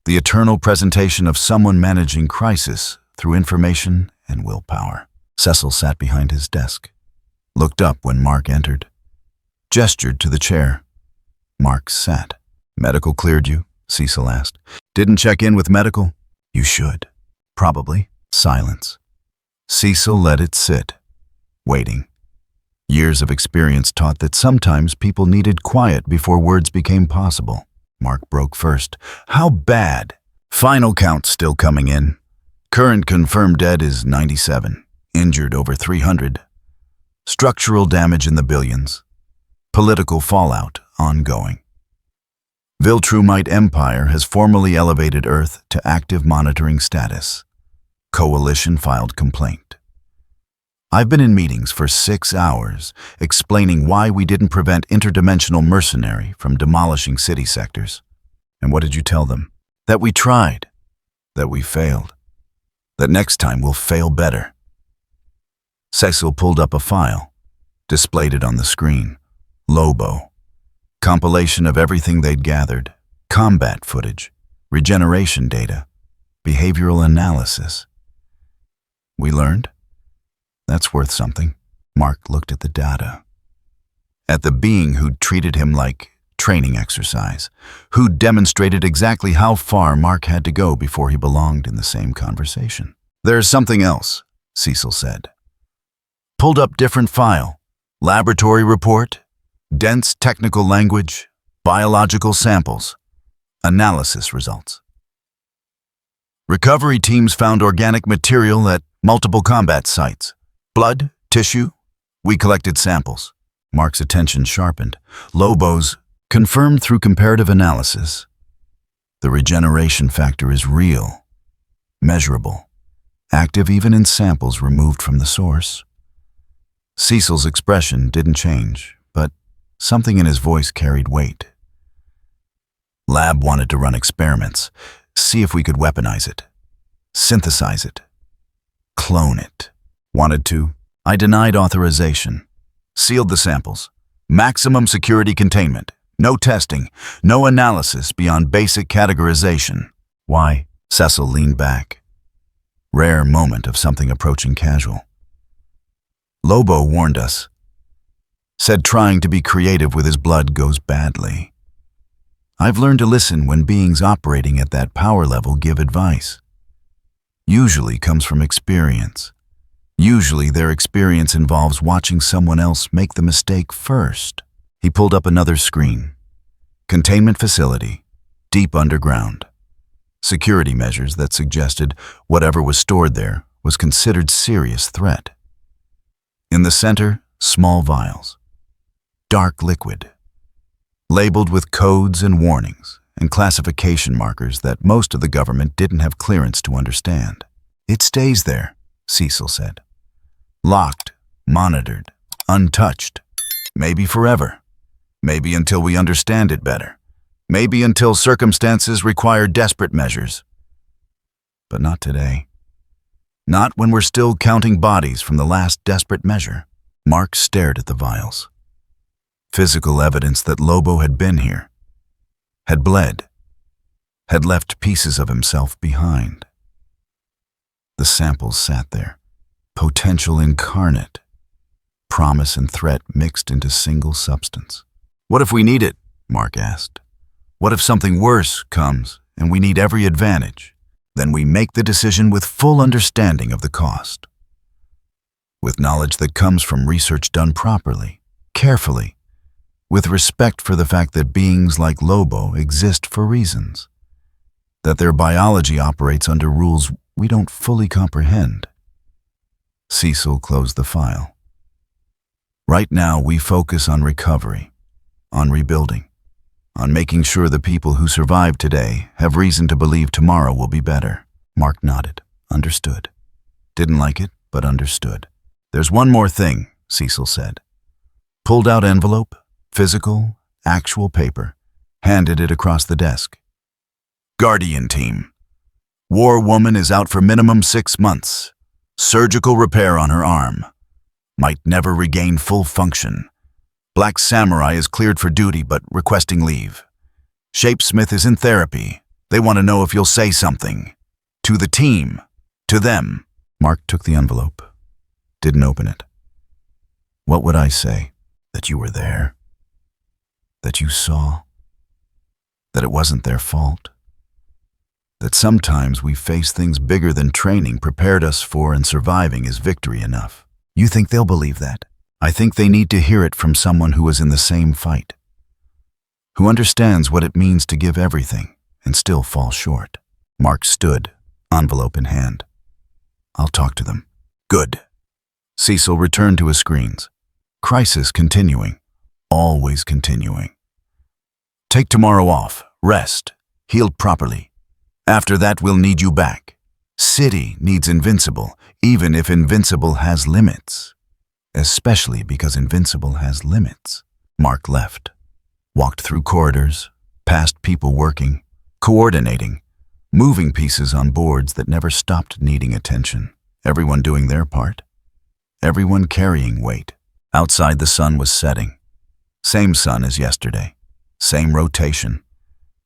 The eternal presentation of someone managing crisis through information and willpower. Cecil sat behind his desk, looked up when Mark entered, gestured to the chair. Mark sat. Medical cleared you? Cecil asked. Didn't check in with medical? You should. Probably. Silence. Cecil let it sit, waiting. Years of experience taught that sometimes people needed quiet before words became possible. Mark broke first. How bad? Final count still coming in. Current confirmed dead is 97. Injured over 300. Structural damage in the billions. Political fallout ongoing. Viltrumite Empire has formally elevated Earth to active monitoring status. Coalition filed complaint. I've been in meetings for 6 hours explaining why we didn't prevent interdimensional mercenary from demolishing city sectors. And what did you tell them? That we tried. That we failed. That next time we'll fail better. Cecil pulled up a file, displayed it on the screen. Lobo. Compilation of everything they'd gathered. Combat footage. Regeneration data. Behavioral analysis. We learned? That's worth something. Mark looked at the data. At the being who'd treated him like training exercise, who'd demonstrated exactly how far Mark had to go before he belonged in the same conversation. There's something else, Cecil said. Pulled up different file. Laboratory report. Dense technical language. Biological samples. Analysis results. Recovery teams found organic material at multiple combat sites. Blood, tissue, we collected samples. Mark's attention sharpened. Lobo's, confirmed through comparative analysis. The regeneration factor is real, measurable, active even in samples removed from the source. Cecil's expression didn't change, but something in his voice carried weight. Lab wanted to run experiments, see if we could weaponize it, synthesize it, clone it. Wanted to. I denied authorization. Sealed the samples. Maximum security containment. No testing. No analysis beyond basic categorization. Why? Cecil leaned back. Rare moment of something approaching casual. Lobo warned us. Said trying to be creative with his blood goes badly. I've learned to listen when beings operating at that power level give advice. Usually comes from experience. Usually their experience involves watching someone else make the mistake first. He pulled up another screen. Containment facility, deep underground. Security measures that suggested whatever was stored there was considered serious threat. In the center, small vials. Dark liquid. Labeled with codes and warnings and classification markers that most of the government didn't have clearance to understand. It stays there, Cecil said. Locked, monitored, untouched. Maybe forever. Maybe until we understand it better. Maybe until circumstances require desperate measures. But not today. Not when we're still counting bodies from the last desperate measure. Mark stared at the vials. Physical evidence that Lobo had been here, had bled, had left pieces of himself behind. The samples sat there, potential incarnate, promise and threat mixed into single substance. What if we need it? Mark asked. What if something worse comes and we need every advantage? Then we make the decision with full understanding of the cost. With knowledge that comes from research done properly, carefully, with respect for the fact that beings like Lobo exist for reasons, that their biology operates under rules we don't fully comprehend. Cecil closed the file. Right now, we focus on recovery, on rebuilding, on making sure the people who survive today have reason to believe tomorrow will be better. Mark nodded, understood. Didn't like it, but understood. There's one more thing, Cecil said. Pulled out envelope, physical, actual paper, handed it across the desk. Guardian team. War woman is out for minimum 6 months. Surgical repair on her arm. Might never regain full function. Black Samurai is cleared for duty but requesting leave. Shapesmith is in therapy. They want to know if you'll say something. To the team. To them. Mark took the envelope. Didn't open it. What would I say? That you were there? That you saw? That it wasn't their fault? That sometimes we face things bigger than training prepared us for and surviving is victory enough. You think they'll believe that? I think they need to hear it from someone who was in the same fight, who understands what it means to give everything and still fall short. Mark stood, envelope in hand. I'll talk to them. Good. Cecil returned to his screens. Crisis continuing. Always continuing. Take tomorrow off. Rest. Healed properly. After that, we'll need you back. City needs Invincible, even if Invincible has limits. Especially because Invincible has limits. Mark left. Walked through corridors, past people working, coordinating, moving pieces on boards that never stopped needing attention. Everyone doing their part. Everyone carrying weight. Outside the sun was setting. Same sun as yesterday. Same rotation.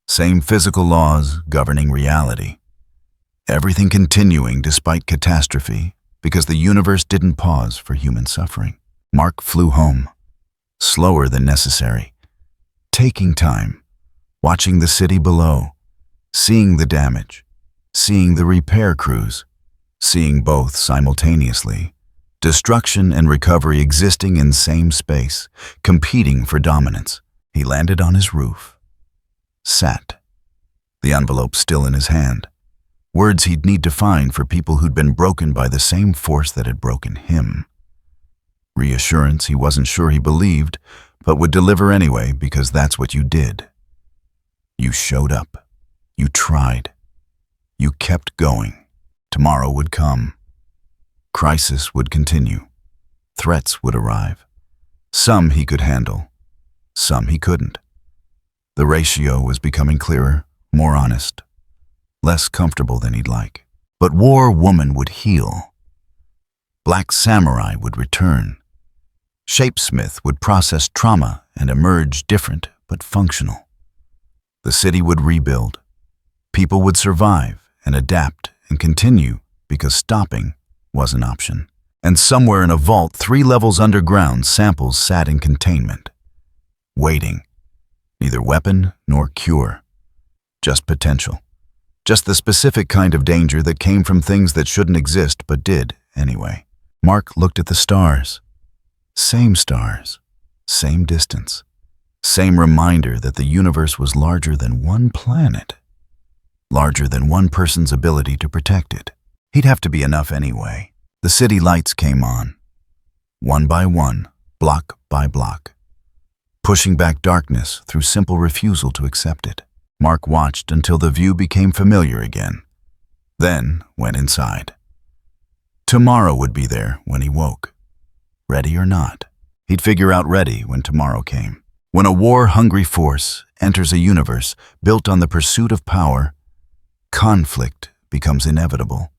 Same physical laws governing reality. Everything continuing despite catastrophe because the universe didn't pause for human suffering. Mark flew home. Slower than necessary. Taking time. Watching the city below. Seeing the damage. Seeing the repair crews. Seeing both simultaneously. Destruction and recovery existing in same space, competing for dominance. He landed on his roof. Sat. The envelope still in his hand. Words he'd need to find for people who'd been broken by the same force that had broken him. Reassurance he wasn't sure he believed, but would deliver anyway because that's what you did. You showed up. You tried. You kept going. Tomorrow would come. Crisis would continue. Threats would arrive. Some he could handle. Some he couldn't. The ratio was becoming clearer, more honest, less comfortable than he'd like. But War Woman would heal. Black Samurai would return. Shapesmith would process trauma and emerge different but functional. The city would rebuild. People would survive and adapt and continue because stopping was an option. And somewhere in a vault 3 levels underground, samples sat in containment, waiting. Neither weapon nor cure. Just potential. Just the specific kind of danger that came from things that shouldn't exist but did anyway. Mark looked at the stars. Same stars. Same distance. Same reminder that the universe was larger than one planet. Larger than one person's ability to protect it. He'd have to be enough anyway. The city lights came on. One by one, block by block. Pushing back darkness through simple refusal to accept it. Mark watched until the view became familiar again. Then went inside. Tomorrow would be there when he woke. Ready or not, he'd figure out ready when tomorrow came. When a war-hungry force enters a universe built on the pursuit of power, conflict becomes inevitable.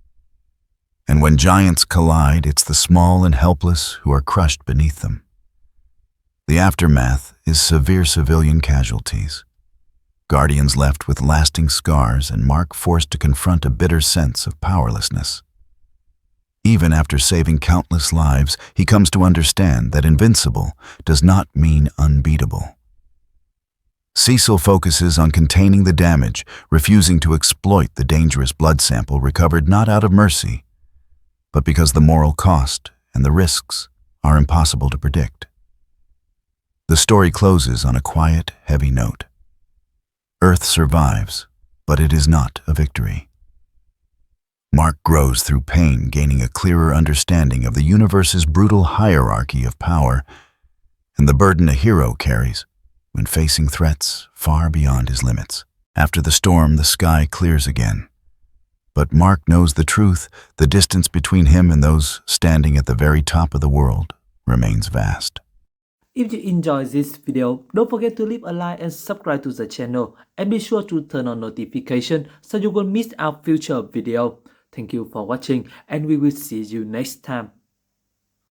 And when giants collide, it's the small and helpless who are crushed beneath them. The aftermath is severe civilian casualties. Guardians left with lasting scars and Mark forced to confront a bitter sense of powerlessness. Even after saving countless lives, he comes to understand that invincible does not mean unbeatable. Cecil focuses on containing the damage, refusing to exploit the dangerous blood sample recovered not out of mercy, but because the moral cost and the risks are impossible to predict. The story closes on a quiet, heavy note. Earth survives, but it is not a victory. Mark grows through pain, gaining a clearer understanding of the universe's brutal hierarchy of power and the burden a hero carries when facing threats far beyond his limits. After the storm, the sky clears again. But Mark knows the truth. The distance between him and those standing at the very top of the world remains vast. If you enjoyed this video, don't forget to leave a like and subscribe to the channel, and be sure to turn on notification so you won't miss our future video. Thank you for watching, and we will see you next time.